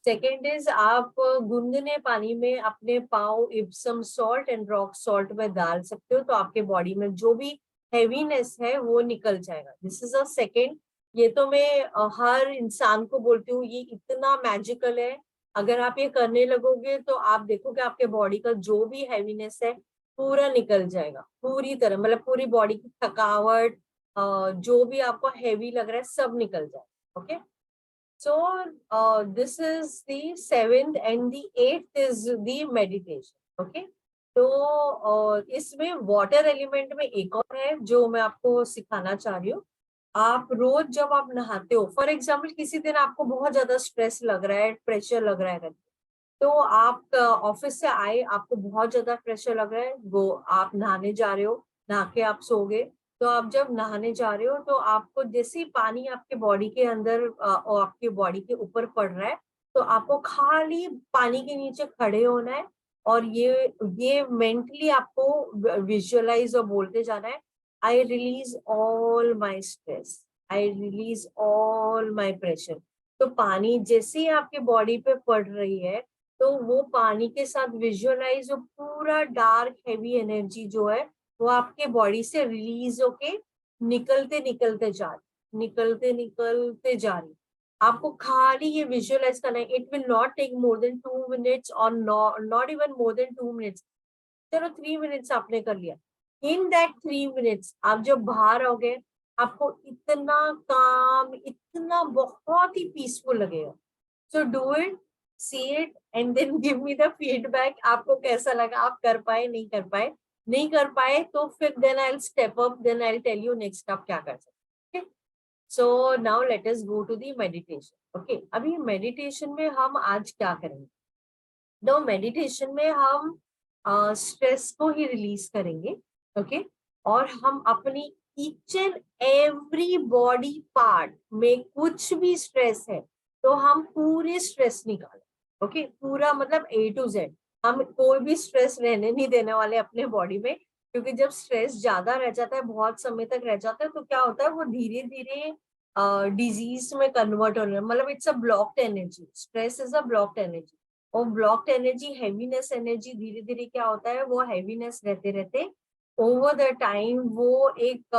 Second is आप गुनगुने पानी में अपने पाँव Epsom salt and rock salt में डाल सकते हो, तो आपके बॉडी में जो भी हैवीनेस है वो निकल जाएगा। This is a second. ये तो मैं हर इंसान को बोलती हूँ, ये इतना मैजिकल है। अगर आप ये करने लगोगे तो आप देखोगे आपके बॉडी का जो भी हैवीनेस है पूरा निकल जाएगा, पूरी तरह, मतलब पूरी बॉडी की थकावट, जो भी आपको हैवी लग रहा है सब निकल जाएगा, okay. So this is the seventh, and the eighth is the meditation. Okay. तो इसमें वाटर एलिमेंट में एक और है जो मैं आपको सिखाना चाह रही हूँ। आप रोज जब आप नहाते हो, फॉर एग्जाम्पल किसी दिन आपको बहुत ज्यादा स्ट्रेस लग रहा है, प्रेशर लग रहा है, तो आप ऑफिस से आए, आपको बहुत ज्यादा प्रेशर लग रहा है, वो आप नहाने जा रहे हो, नहा के आप सोगे, तो आप जब नहाने जा रहे हो तो आपको जैसे ही पानी आपके बॉडी के अंदर और आपके बॉडी के ऊपर पड़ रहा है, तो आपको खाली पानी के नीचे खड़े होना है, और ये मेंटली आपको विजुअलाइज और बोलते जाना है, I release all my stress, I release all my pressure. तो पानी जैसे ही आपके बॉडी पे पड़ रही है तो वो पानी के साथ विजुअलाइज हो, पूरा डार्क हैवी एनर्जी जो है वो आपके बॉडी से रिलीज होके निकलते निकलते जा रही, निकलते निकलते जा रही। आपको खाली ये विजुअलाइज करना है। It will not take more than 2 minutes और not even more than 2 minutes. चलो 3 मिनट्स आपने कर लिया। इन दैट 3 मिनट्स आप जब बाहर आओगे आपको इतना काम, इतना बहुत ही पीसफुल लगेगा। So do it, see it and then give me the feedback, आपको कैसा लगा, आप कर पाए नहीं कर पाए, नहीं कर पाए तो फिर then I will step up, then I will tell you next आप क्या कर सकते हैं। So now let us go to the meditation. Okay, अभी मेडिटेशन में हम आज क्या करेंगे? तो मेडिटेशन में हम स्ट्रेस को ही रिलीज करेंगे। ओके, और हम अपनी each and every body part में कुछ भी स्ट्रेस है तो हम पूरे स्ट्रेस निकालें। ओके, पूरा मतलब A to Z, हम कोई भी स्ट्रेस रहने नहीं देने वाले अपने बॉडी में, क्योंकि जब स्ट्रेस ज्यादा रह जाता है, बहुत समय तक रह जाता है, तो क्या होता है वो धीरे धीरे डिजीज में कन्वर्ट होने, मतलब it's a blocked energy, stress is a blocked energy. और ब्लॉक्ड एनर्जी, हैवीनेस एनर्जी, धीरे धीरे क्या होता है वो हैवीनेस रहते रहते ओवर द टाइम वो एक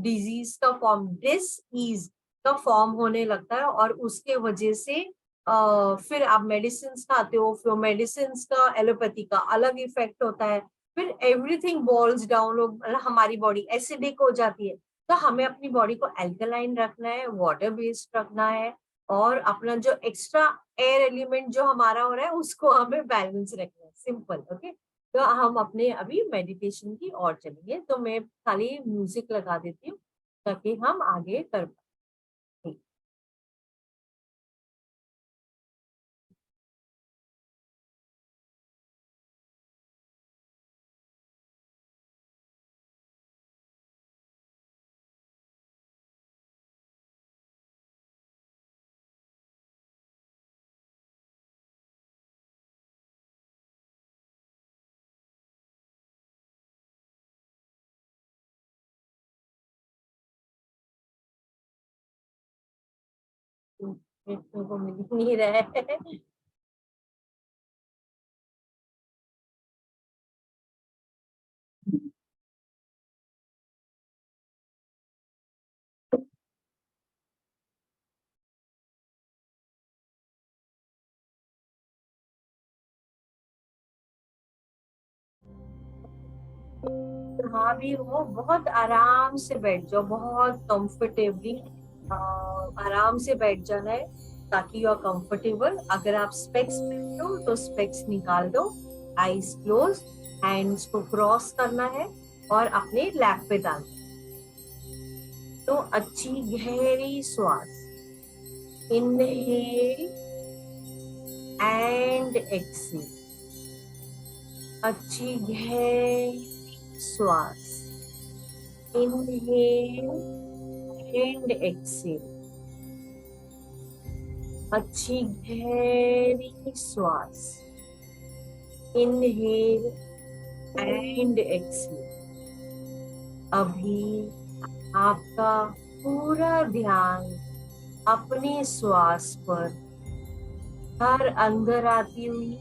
डिजीज का फॉर्म, डिस का फॉर्म होने लगता है, और उसके वजह से फिर आप मेडिसिन खाते हो, फिर मेडिसिन का एलोपैथी का अलग इफेक्ट होता है, फिर एवरीथिंग बॉल्स डाउन, हमारी बॉडी एसिडिक हो जाती है। तो हमें अपनी बॉडी को एल्कलाइन रखना है, वाटर बेस्ड रखना है, और अपना जो एक्स्ट्रा एयर एलिमेंट जो हमारा हो रहा है उसको हमें बैलेंस रखना है, सिंपल। ओके, तो हम अपने अभी मेडिटेशन की ओर चलेंगे, तो मैं खाली म्यूजिक लगा देती हूँ ताकि हम आगे कर पाए। देखने को मिल नहीं रहा है। हाँ भी हो, बहुत आराम से बैठ जाओ, बहुत कंफर्टेबली आराम से बैठ जाना है ताकि यू आर कंफर्टेबल। अगर आप स्पेक्स पहनते हो तो स्पेक्स निकाल दो, आईज क्लोज, हैंड्स को क्रॉस करना है और अपने लैप पे डालना है। तो अच्छी गहरी श्वास, इनहेल एंड एक्सेल, अच्छी गहरी श्वास, इनहेल एंड एक्सेल, अच्छी गहरी श्वास, इनहेल एंड एक्सेल। अभी आपका पूरा ध्यान अपनी श्वास पर, हर अंदर आती हुई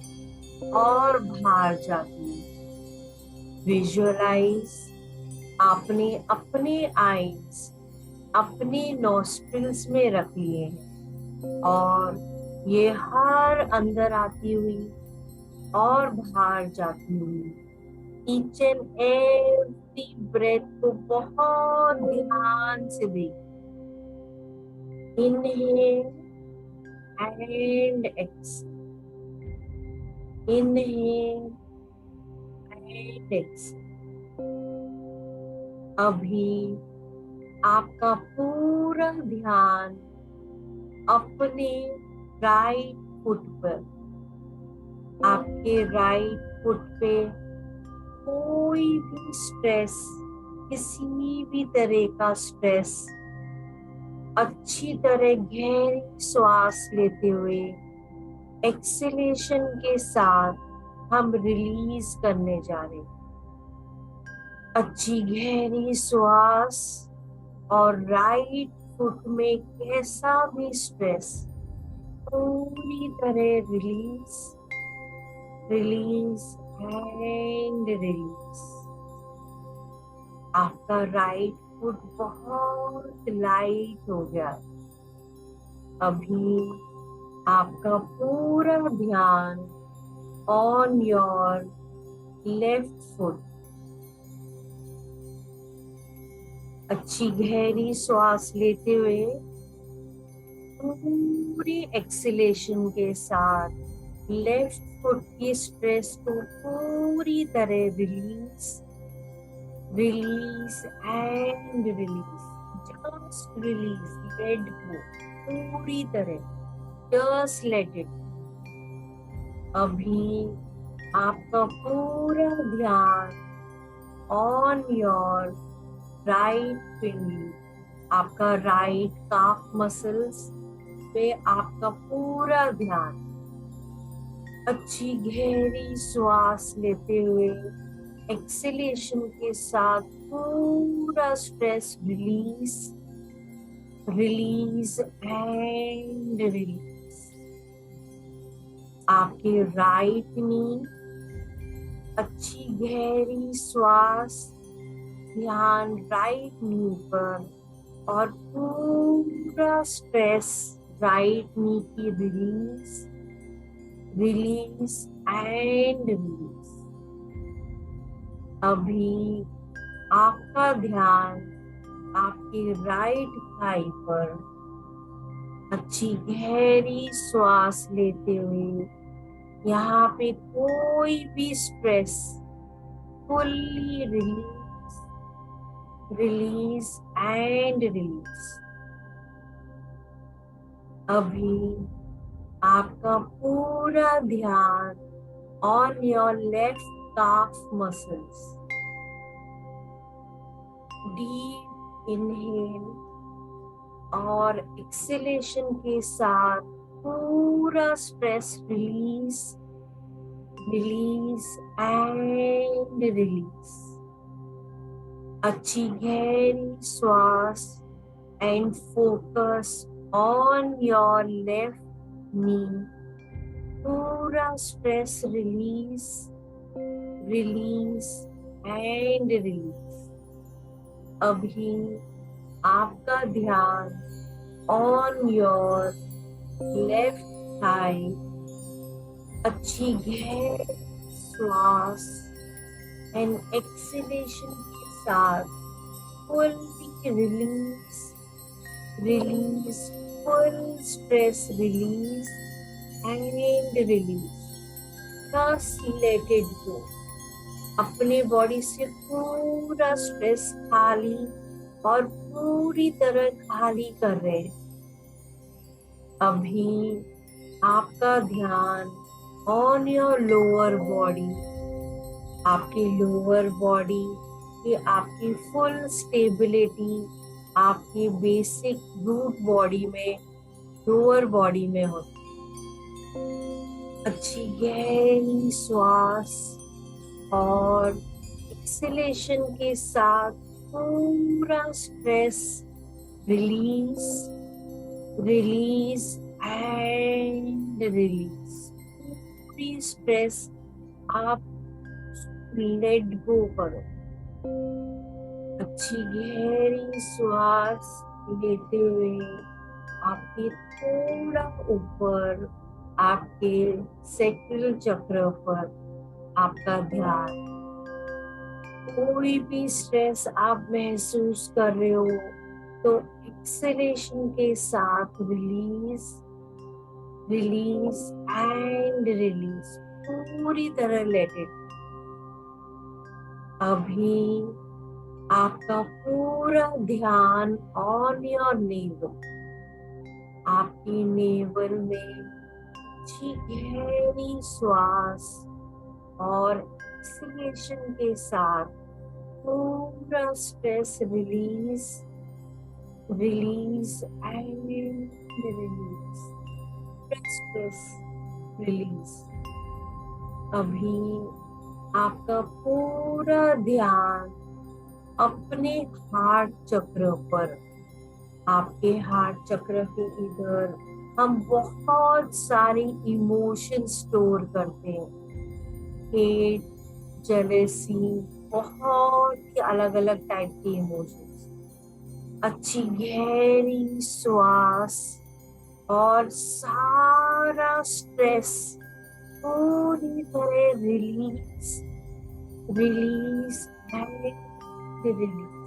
और बाहर जाती हुई विजुअलाइज। आपने अपने आईज अपनी नॉस्ट्रिल्स में रख लिए हैं, और ये हर अंदर आती हुई और बाहर जाती हुई ईच एंड एवरी ब्रेथ को बहुत ध्यान से देख, inhale and exhale, inhale and exhale. अभी आपका पूरा ध्यान अपने राइट फुट पर, आपके राइट फुट पे कोई भी स्ट्रेस, किसी भी तरह का स्ट्रेस, अच्छी तरह गहरी श्वास लेते हुए एक्सेलेशन के साथ हम रिलीज करने जा रहे हैं। अच्छी गहरी श्वास, और राइट फुट में कैसा भी स्ट्रेस पूरी तरह रिलीज, रिलीज एंड रिलीज। आपका राइट फुट बहुत लाइट हो गया। अभी आपका पूरा ध्यान ऑन योर लेफ्ट फुट, अच्छी गहरी श्वास लेते हुए पूरी एक्सलेशन के साथ लेफ्ट फुट की स्ट्रेस को पूरी तरह release, release and release, just release, let go, पूरी तरह, जस्ट लेट इट। अभी आपका पूरा ध्यान ऑन योर राइट फिंगर, आपका राइट काफ मसल्स पे आपका पूरा ध्यान। अच्छी गहरी श्वास लेते हुए एक्सेलेशन के साथ पूरा stress release, release and release. आपके राइट नी, अच्छी गहरी श्वास, ध्यान राइट नी पर, और पूरा स्ट्रेस राइट नी की रिलीज, रिलीज एंड रिलीज। अभी आपका ध्यान आपके राइट थाई पर, अच्छी गहरी श्वास लेते हुए यहाँ पे कोई भी stress fully release, release and release. अभी आपका पूरा ध्यान on your left calf muscles. Deep inhale और एक्सेलेशन के साथ पूरा stress release, release and release. अच्छी गहरी श्वास and focus on your left knee, पूरा stress release, release and release. अभी आपका ध्यान ऑन योर लेफ्ट थाई, अच्छी गहरी श्वास एंड एक्सेलेशन के साथ fully release, release, full stress release and release. Just let it go. अपने बॉडी से पूरा स्ट्रेस खाली और पूरी तरह खाली कर रहे हैं। अभी आपका ध्यान ऑन योर लोअर बॉडी, आपकी लोअर बॉडी की आपकी फुल स्टेबिलिटी आपकी बेसिक रूट बॉडी में, लोअर बॉडी में होती। अच्छी गहरी श्वास और एक्सेलेशन के साथ पूरा stress release, release and release. पूरी स्ट्रेस आप लेट गो करो। अच्छी गहरी श्वास लेते हुए आपके थोड़ा ऊपर आपके सैक्रल चक्र पर आपका ध्यान। कोई भी स्ट्रेस आप महसूस कर रहे हो तो एक्सेलेशन के साथ रिलीज, रिलीज एंड रिलीज, पूरी तरह लेट इट। अभी आपका पूरा ध्यान ऑन योर नेवल, आपकी नेवल में अच्छी गहरी श्वास और एक्सहेलेशन के साथ पूरा stress release, release and release, stress release. अभी आपका पूरा ध्यान अपने हार्ट चक्र पर, आपके हार्ट चक्र के इधर हम बहुत सारी इमोशन स्टोर करते हैं। हेट, जेलेसी, बहुत ही अलग अलग टाइप के इमोशंस। अच्छी गहरी श्वास और सारा स्ट्रेस पूरी तरह रिलीज, रिलीज एंड रिलीज।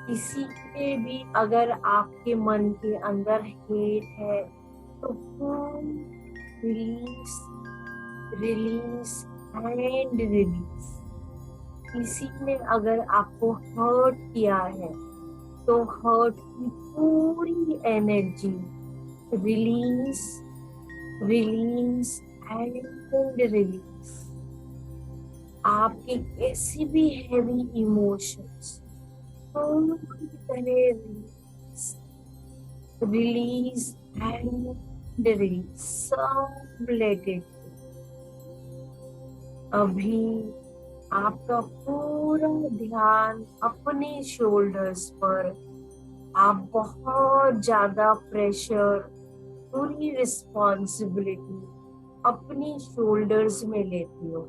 किसी पे भी अगर आपके मन के अंदर हेट है तो रिलीज, रिलीज एंड रिलीज। किसी ने अगर आपको हर्ट किया है तो हर्ट की पूरी energy release, release and release. आपके कैसी भी हैवी इमोशंस पूरी तरह रिलीज एंड रिलीज, सब लेट इट। अभी आपका पूरा ध्यान अपने शोल्डर्स पर, आप बहुत ज्यादा प्रेशर, पूरी रिस्पॉन्सिबिलिटी अपनी शोल्डर्स में लेती हो।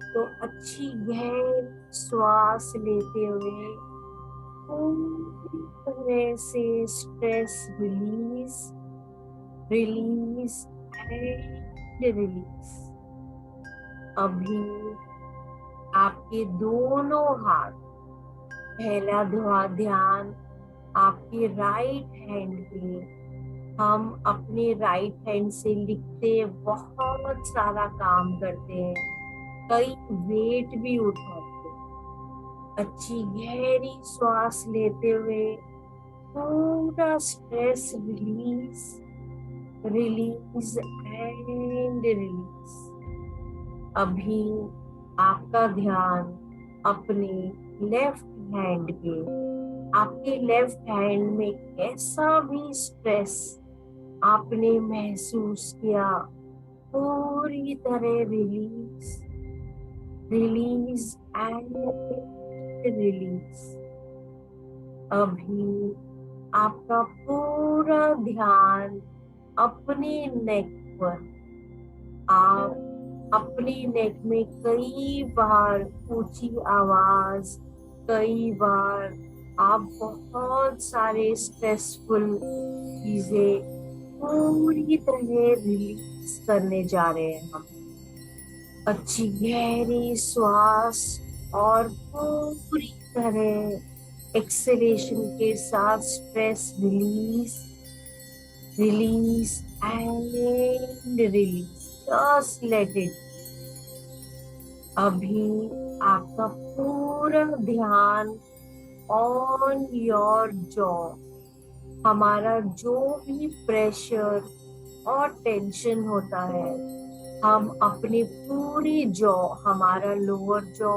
तो अच्छी गहरी श्वास लेते हुए पूरी तरह से stress release, release and release. अभी आपके दोनों हाथ, पहला ध्यान आपके राइट हैंड पे। हम अपने राइट हैंड से लिखते, बहुत सारा काम करते हैं, कई वेट भी उठाते। अच्छी गहरी श्वास लेते हुए पूरा stress release, release and release. अभी आपका ध्यान अपने लेफ्ट हैंड पे, आपके लेफ्ट हैंड में कैसा भी स्ट्रेस आपने महसूस किया, पूरी तरह रिलीज, रिलीज एंड रिलीज। अभी आपका पूरा ध्यान अपने नेक पर। आप अपने नेक में कई बार ऊंची आवाज, कई बार आप बहुत सारे स्ट्रेसफुल चीजें पूरी तरह रिलीज करने जा रहे हैं हम। अच्छी गहरी श्वास और पूरी तरह एक्सेलेशन के साथ stress release, release and release, just let it. अभी आपका पूरा ध्यान ऑन योर जॉ। हमारा जो भी प्रेशर और टेंशन होता है, हम अपनी पूरी जॉ, हमारा लोअर जॉ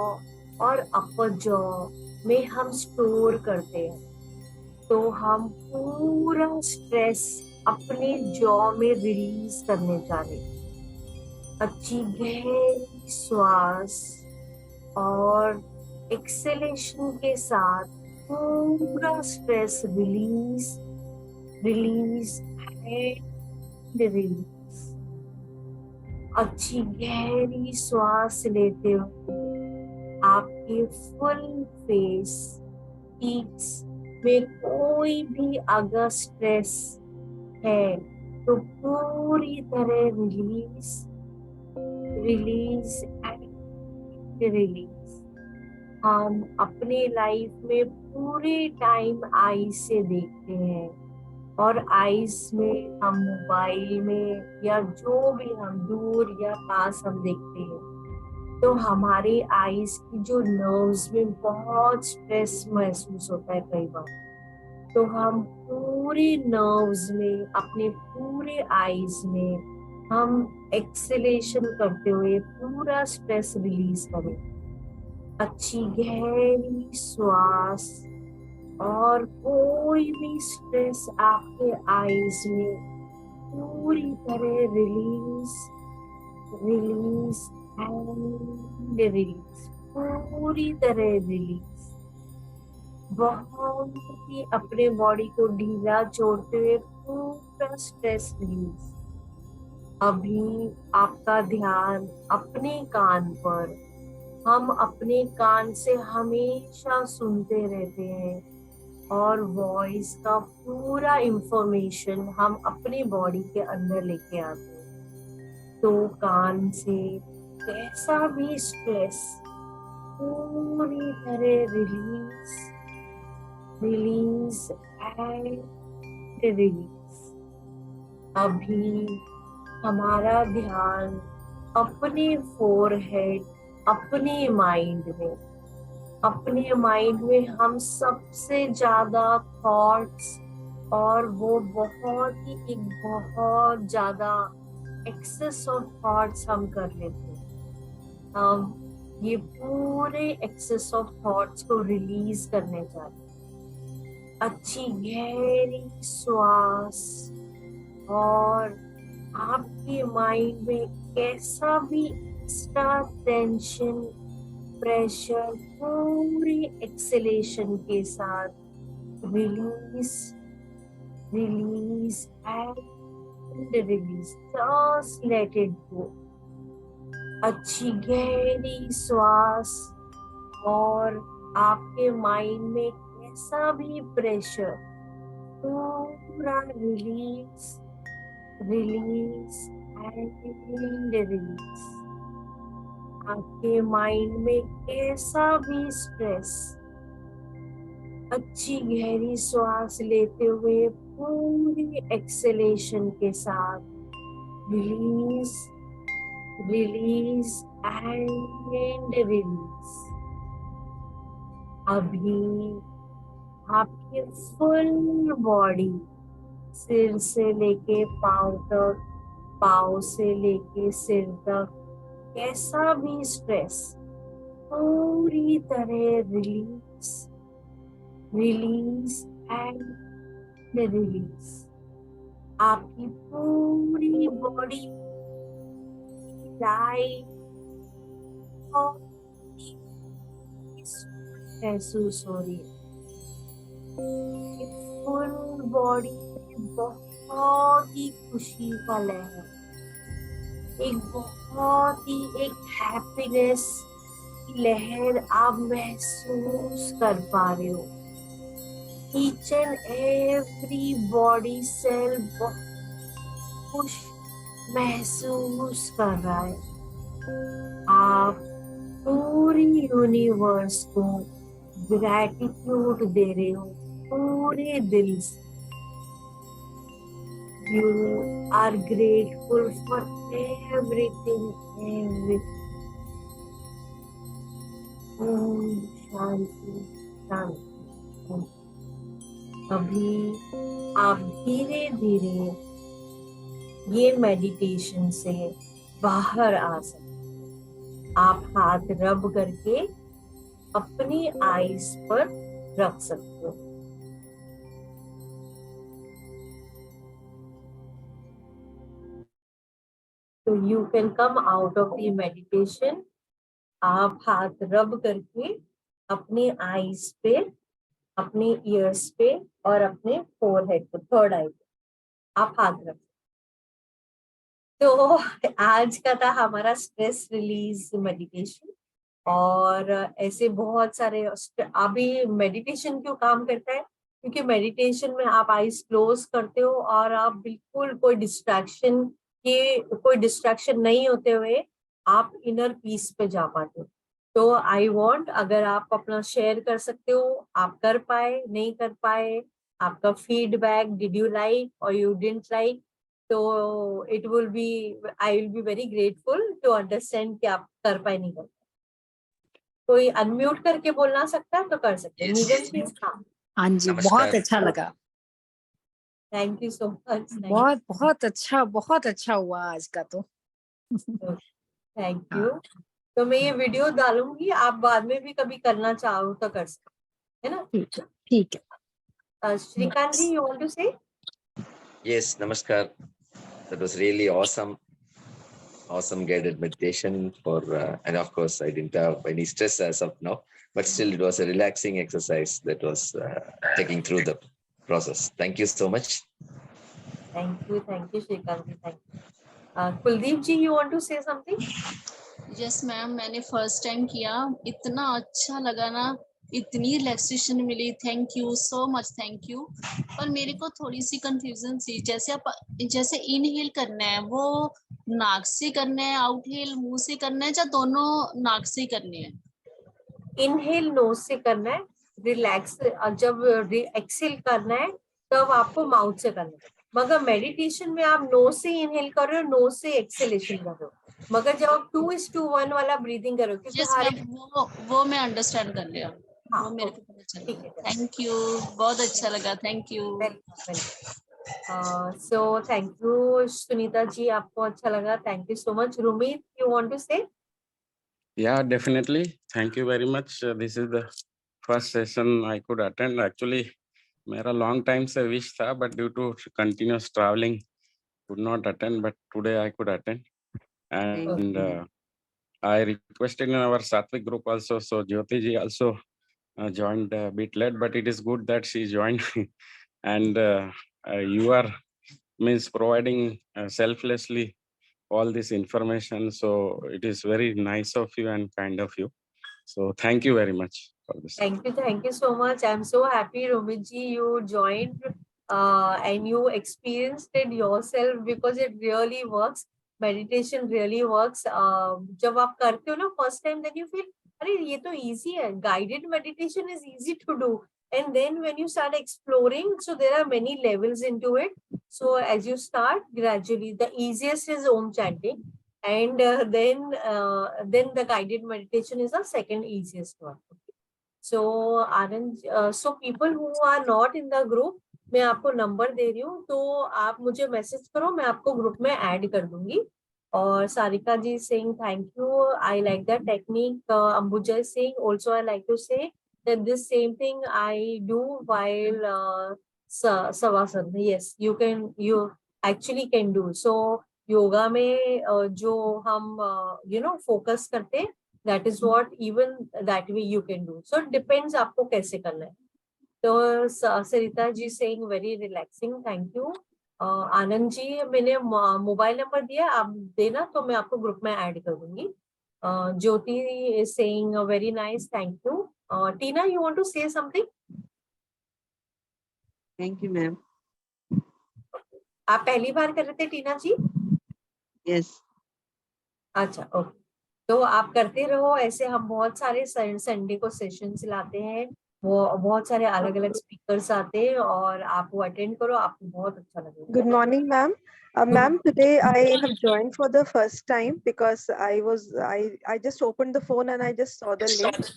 और अपर जॉ में हम स्टोर करते हैं। तो हम पूरा स्ट्रेस अपने जॉ में रिलीज करने जा रहे हैं। अच्छी गहरी श्वास और एक्सेलेशन के साथ पूरा stress release, release and release. अच्छी गहरी श्वास लेते हुए आपके फुल फेस, चीक्स में कोई भी अगर स्ट्रेस है तो पूरी तरह रिलीज, रिलीज एंड रिलीज। हम अपने लाइफ में पूरे टाइम आईज से देखते हैं, और आईज में हम मोबाइल में या जो भी हम दूर या पास हम देखते हैं, तो हमारे आईज की जो नर्व्स में बहुत स्ट्रेस महसूस होता है कई बार। तो हम पूरे नर्व्स में, अपने पूरे आईज में हम एक्सेलेशन करते हुए पूरा स्ट्रेस रिलीज करें। अच्छी गहरी श्वास और कोई भी स्ट्रेस आपके आईज में पूरी तरह रिलीज, रिलीज एंड रिलीज, पूरी तरह रिलीज। बहुत ही अपने बॉडी को ढीला छोड़ते हुए पूरा स्ट्रेस रिलीज। अभी आपका ध्यान अपने कान पर। हम अपने कान से हमेशा सुनते रहते हैं और वॉइस का पूरा इंफॉर्मेशन हम अपनी बॉडी के अंदर लेके आते हैं। तो कान से कैसा भी स्ट्रेस पूरी तरह रिलीज, रिलीज एंड रिलीज। अभी हमारा ध्यान अपने फोरहेड, अपने माइंड में हम सबसे ज्यादा थॉट्स, और वो बहुत ज्यादा एक्सेस ऑफ थॉट्स हम कर लेते हैं। हम ये पूरे एक्सेस ऑफ थॉट्स को रिलीज करने चाहते हैं। अच्छी गहरी श्वास, और आपके माइंड में कैसा भी एक्स्ट्रा टेंशन, प्रेशर पूरी एक्सेलेशन के साथ release and release, just let it go. अच्छी गहरी श्वास, और आपके माइंड में कैसा भी प्रेशर पूरा रिलीज एंड रिलीज। आपके माइंड में कैसा भी स्ट्रेस, अच्छी गहरी श्वास लेते हुए पूरी एक्सेलेशन के साथ रिलीज एंड रिलीज। अभी आपकी फुल बॉडी, सिर से लेके पांव तक, पांव से लेके सिर तक, कैसा भी स्ट्रेस पूरी तरह रिलीज एंड रिलीज। आपकी पूरी बॉडी लाइट और महसूस हो रही है। फुल बॉडी में बहुत ही खुशी का लहर, एक हैप्पीनेस की लहर आप महसूस कर पा रहे हो। Each and every body cell बहुत खुश महसूस कर रहा है। आप पूरी यूनिवर्स को ग्रैटिट्यूड दे रहे हो पूरे दिल से। You are grateful for everything. Om Shanti शांति। अभी आप धीरे धीरे ये मेडिटेशन से बाहर आ सकते। आप हाथ रब करके अपनी आईज पर रख सकते हो। तो you can come out of the meditation. आप हाथ रब करके अपने आईज पे, अपने ईयर्स पे और अपने फोरहेड पे, थर्ड आई पे आप हाथ रख। तो आज का था हमारा स्ट्रेस रिलीज मेडिटेशन। और ऐसे बहुत सारे, अभी मेडिटेशन क्यों काम करता है, क्योंकि मेडिटेशन में आप आईज क्लोज करते हो और आप बिल्कुल कोई डिस्ट्रैक्शन नहीं होते हुए आप इनर पीस पे जा पाते हो। तो आई वांट, अगर आप अपना शेयर कर सकते हो, आप कर पाए नहीं कर पाए, आपका फीडबैक, डिड यू लाइक और यू डिडंट लाइक, तो it will be, I will be very grateful to understand कि आप कर पाए नहीं कर पाए। कोई अनम्यूट करके बोलना सकता है तो कर सकते हैं। नीरज जी। हाँ जी, बहुत अच्छा लगा। Thank you so much. बहुत अच्छा हुआ आज का। तो थैंक यू। तो मैं ये वीडियो डालूंगी, आप बाद में भी कभी करना चाहो तो कर सकते है ना। ठीक है। श्रीकांत जी, यू वांट टू से? Yes, namaskar. That was really awesome guided meditation and of course I didn't have any stress as of now, but still it was a relaxing exercise that was taking through the process. Thank you so much. Thank you, Shrikant ji. Thank you. Kuldeep ji, you want to say something? Yes ma'am, मैंने first time किया, इतना अच्छा लगा ना, इतनी relaxation मिली। Thank you so much, thank you. पर मेरे को थोड़ी सी कंफ्यूजन थी, जैसे इनहेल करना है वो नाक से करना है, आउटहेल मुंह से करना है, या दोनों नाक से करने हैं? इनहेल नोज से करना है, रिलैक्स, जब एक्सेल करना है तब आपको माउथ से करना है। मगर मेडिटेशन में आप नो से इनहेल कर रहे हो, नो से एक्सेलेशन कर रहे हो, मगर जब आप 2:1 वाला ब्रीदिंग करो, क्योंकि यस हर मैम, वो मैं अंडरस्टैंड कर लिया, हाँ, वो मेरे को पता चल ठीक गया। है, थैंक यू, बहुत अच्छा लगा, thank you. Welcome. So thank you Sunita ji, आपको अच्छा लगा, thank you so much. Rumit, you want to say? Yeah, definitely. Thank you very much. This is the first session I could attend. Actually, मेरा long time से wish था, but due to continuous traveling, could not attend. But today I could attend, and I requested in our Sattvic group also. So Jyoti ji also joined a bit late, but it is good that she joined, and you are means providing selflessly all this information. So it is very nice of you and kind of you. So thank you very much for this. Thank you so much. I'm so happy, Rumit ji, you joined and you experienced it yourself, because it really works. Meditation really works. जब आप करते हो ना first time, then you feel, अरे ये तो easy है. Guided meditation is easy to do. And then when you start exploring, so there are many levels into it. So as you start gradually, the easiest is Om chanting. And then the guided meditation is the second easiest one. So Anand, so people who are not in the group, मैं आपको number दे रही हूँ, तो आप मुझे message करो, मैं आपको ग्रुप में ऐड कर दूंगी. और सारिका जी saying thank you, I like that technique. Ambuja is saying also I like to say that this same thing I do while savasana. Yes, you actually can do. So yoga में जो हम focus करते हैं, that is what even that way you can do. So it depends आपको कैसे करना है. तो Sarita ji saying very relaxing, thank you. Anand ji, मैंने मोबाइल नंबर दिया, आप देना तो मैं आपको ग्रुप में ऐड कर दूंगी. ज्योति is saying very nice, thank you. Tina, you want to say something? Thank you, ma'am. आप पहली बार कर रहे थे टीना जी? Yes. अच्छा, ओके. तो आप करते रहो ऐसे. हम बहुत सारे संडे को सेशंस लाते हैं, वो बहुत सारे अलग अलग स्पीकर्स आते हैं, और आप वो अटेंड करो, आपको बहुत अच्छा लगेगा. Good morning, ma'am. Ma'am, today I have joined for the first time because I just opened the phone and I just saw the link.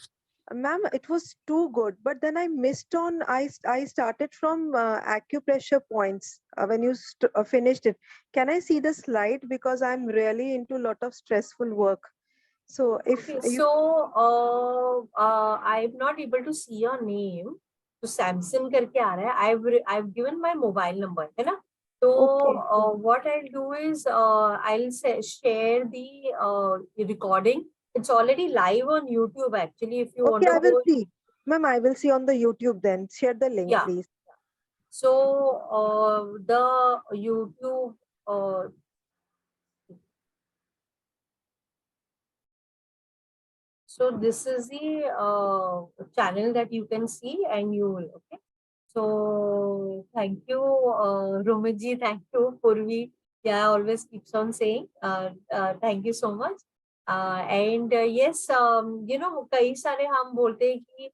Ma'am, it was too good, but then I missed on. I started from acupressure points when you finished it. Can I see the slide, because I'm really into a lot of stressful work. So if Okay, you, so I'm not able to see your name. तो सैमसन करके आ रहा है. I've given my mobile number, है ना? तो okay, what I'll do is I'll share the recording. It's already live on YouTube actually. If you want okay, to I will go, see. Ma'am, I will see on the YouTube then. Share the link, yeah. please. So the YouTube. So this is the channel that you can see, and you will, okay. So thank you, Romit ji, thank you, Purvi. Yeah, always keeps on saying, thank you so much. And yes, कई सारे हम बोलते हैं कि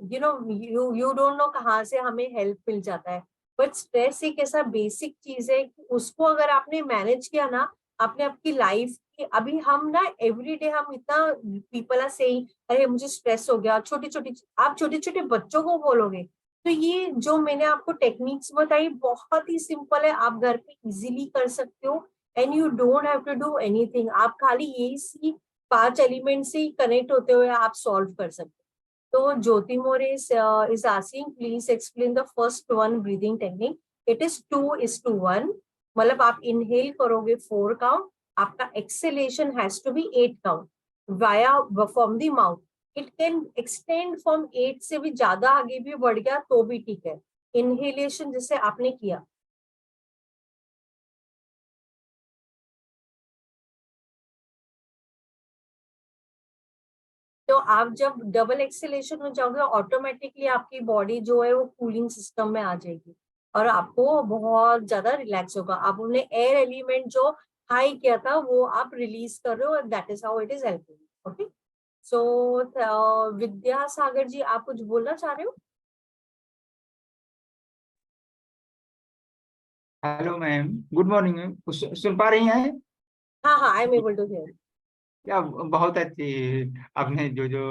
you don't know कहाँ से हमें help मिल जाता है. But stress एक ऐसा basic चीज है कि उसको अगर आपने manage किया ना, आपने आपकी लाइफ की, अभी हम ना एवरीडे हम इतना पीपल आर सेइंग, अरे मुझे स्ट्रेस हो गया, छोटी छोटी, आप छोटे छोटे बच्चों को बोलोगे, तो ये जो मैंने आपको टेक्निक्स बताई बहुत ही सिंपल है, आप घर पे इजीली कर सकते हो. And you don't have to do anything. आप खाली यही 5 एलिमेंट से कनेक्ट होते हुए आप सॉल्व कर सकते हो. तो ज्योति मोरे is asking, please explain the first one breathing technique. It is 2:1. मतलब आप इनहेल करोगे 4 काउंट, आपका exhalation has to be 8 count via from the mouth. It can extend from 8 से भी ज्यादा आगे भी बढ़ गया तो भी ठीक है. इनहेलेशन जैसे आपने किया, तो आप जब डबल एक्सेलेशन हो जाओगे, ऑटोमेटिकली आपकी बॉडी जो है वो कूलिंग सिस्टम में आ जाएगी, और आपको बहुत ज्यादा रिलैक्स होगा. आप उन्हें एयर एलिमेंट जो हाई किया था वो आप रिलीज कर रहे हो, that is how it is helping. Okay. So Vidyasagar ji, आप कुछ बोलना चाह रहे हो? Hello ma'am, good morning ma'am. सुन पा रही हैं? हाँ हाँ, I am able to hear. क्या बहुत अच्छी आपने जो जो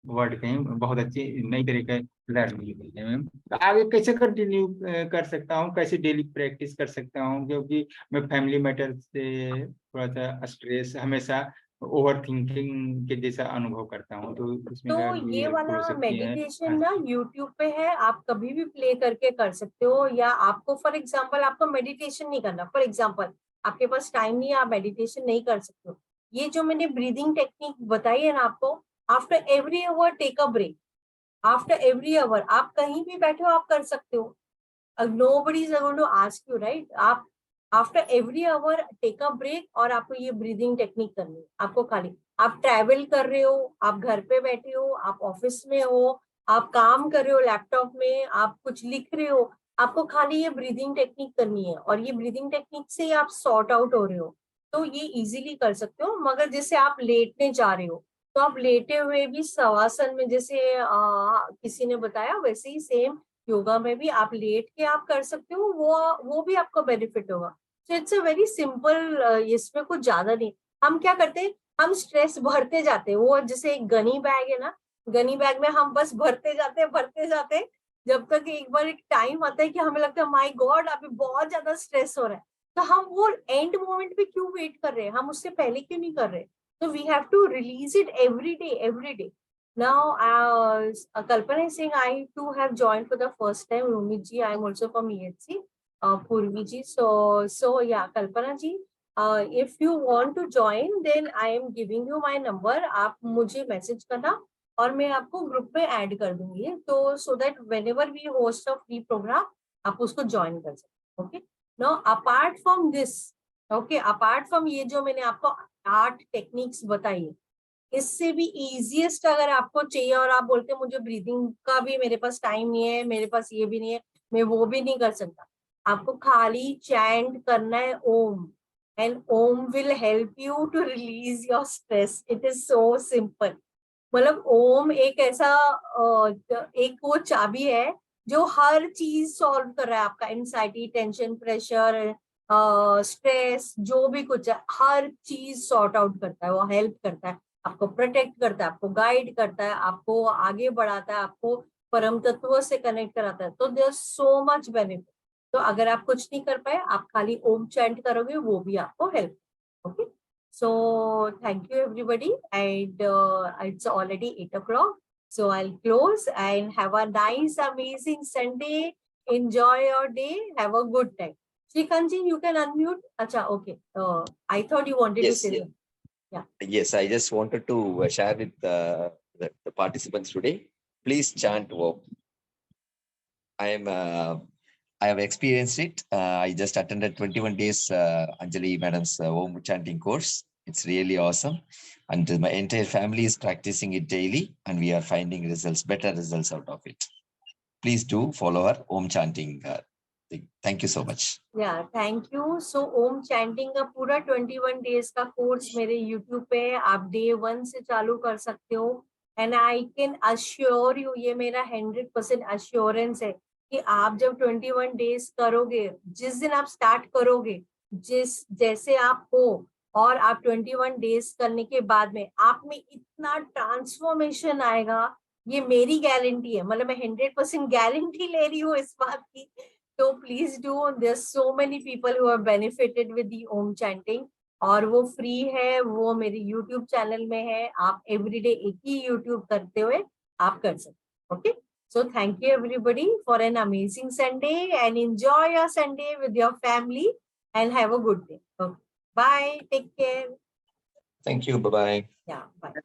वर्ड कहे, बहुत अच्छी नई तरीके लर्न मुझे मिली है मैम। तो आगे कैसे कंटिन्यू कर सकता हूँ, कैसे डेली प्रैक्टिस कर सकता हूँ? क्योंकि मैं फैमिली मैटर से थोड़ा सा स्ट्रेस, हमेशा ओवर थिंकिंग के जैसा अनुभव करता हूँ, तो उसमें क्या तो भी ये हेल्प हो वाला सकती है? मेडिटेशन हाँ ना जी। यूट्यूब पे है, आप कभी भी प्ले करके कर सकते हो। या आपको फॉर एग्जांपल आपको मेडिटेशन नहीं करना, फॉर एग्जांपल आपके पास टाइम नहीं है, आप मेडिटेशन नहीं कर सकते हो, ये जो मैंने ब्रीदिंग टेक्निक बताई है ना आपको, after every hour take a break. After every hour आप कहीं भी बैठे हो आप कर सकते हो। nobody is going to ask you, right? आप after every hour take a break, और आपको ये ब्रीदिंग टेक्निक करनी है। आपको खाली, आप ट्रैवल कर रहे हो, आप घर पे बैठे हो, आप ऑफिस में हो, आप काम कर रहे हो लैपटॉप में, आप कुछ लिख रहे हो, आपको खाली ये ब्रीदिंग टेक्निक करनी है, और ये ब्रीदिंग टेक्निक से ही आप सॉर्ट आउट हो रहे हो। तो ये इजीली कर सकते हो। मगर जैसे आप लेटने जा रहे हो, तो आप लेटे हुए भी शवासन में, जैसे किसी ने बताया वैसे ही सेम योगा में भी आप लेट के आप कर सकते हो, वो भी आपको बेनिफिट होगा। So it's a very simple, इसमें कुछ ज्यादा नहीं। हम क्या करते हैं, हम स्ट्रेस भरते जाते हैं, वो जैसे एक गनी बैग है ना, गनी बैग में हम बस भरते जाते हैं, जब तक एक बार एक टाइम आता है कि हमें लगता है माय गॉड अभी बहुत ज्यादा स्ट्रेस हो रहा है, तो हम वो एंड मोमेंट पे क्यों वेट कर रहे हैं, हम उससे पहले क्यों नहीं कर रहे? तो we have to release it every day, every day. Now, Kalpana is saying I too have joined for the first time. Rumi ji, I am also from EHC. Purvi ji, so yeah, Kalpana ji, if you want to join, then I am giving you my number. आप मुझे message करना और मैं आपको group में add कर दूंगी, तो so that whenever we host a free program, आप उसको ज्वाइन कर सकते। Okay, now apart from this, okay, apart from ये जो मैंने आपको 8 टेक्निक्स बताई, इससे भी इजीएस्ट अगर आपको चाहिए और आप बोलते हैं मुझे ब्रीदिंग का भी मेरे पास टाइम नहीं है, मेरे पास ये भी नहीं है, मैं वो भी नहीं कर सकता, आपको खाली चैंट करना है Om, and Om will help you to release your stress. It is so simple. मतलब ओम एक ऐसा एक वो चाबी है जो हर चीज सॉल्व कर रहा है, आपका एंजाइटी, टेंशन, प्रेशर, स्ट्रेस, जो भी कुछ है, हर चीज सॉर्ट आउट करता है, वो हेल्प करता है, आपको प्रोटेक्ट करता है, आपको गाइड करता है, आपको आगे बढ़ाता है, आपको परम तत्व से कनेक्ट कराता है। तो देयर सो मच बेनिफिट। तो अगर आप कुछ नहीं कर पाए, आप खाली ओम चैंट करोगे, वो भी आपको help. Okay, so thank you everybody, and it's already 8 o'clock, so I'll close and have a nice amazing Sunday. Enjoy your day, have a good time. Srikanth ji, you can unmute. Acha, okay, I thought you wanted to Yes, say yes. something. Yeah. Yes, I just wanted to share with the participants today. Please chant Om. I have experienced it. I just attended 21 days Anjali Madam's Om chanting course. It's really awesome. And my entire family is practicing it daily, and we are finding results, better results out of it. Please do follow our Om chanting thing. Thank you so much. Yeah, thank you. So Om chanting का पूरा 21 days का course मेरे YouTube पे है, आप day 1 से चालू कर सकते हो। And I can assure you, ये मेरा 100% अश्योरेंस है कि आप जब 21 डेज करोगे, जिस दिन आप स्टार्ट करोगे, जैसे आप हो, और आप 21 डेज करने के बाद में आप में इतना ट्रांसफॉर्मेशन आएगा, ये मेरी गारंटी है। मतलब मैं 100% गारंटी ले रही हूँ इस बात की। तो please do, there's so many people who have benefited with the Om chanting, और वो फ्री है, वो मेरे YouTube चैनल में है, आप एवरीडे एक ही YouTube करते हुए आप कर सकते। Okay, so thank you everybody for an amazing Sunday, and enjoy your Sunday with your family and have a good day. Okay, bye, take care. Thank you. Bye bye. Yeah, bye.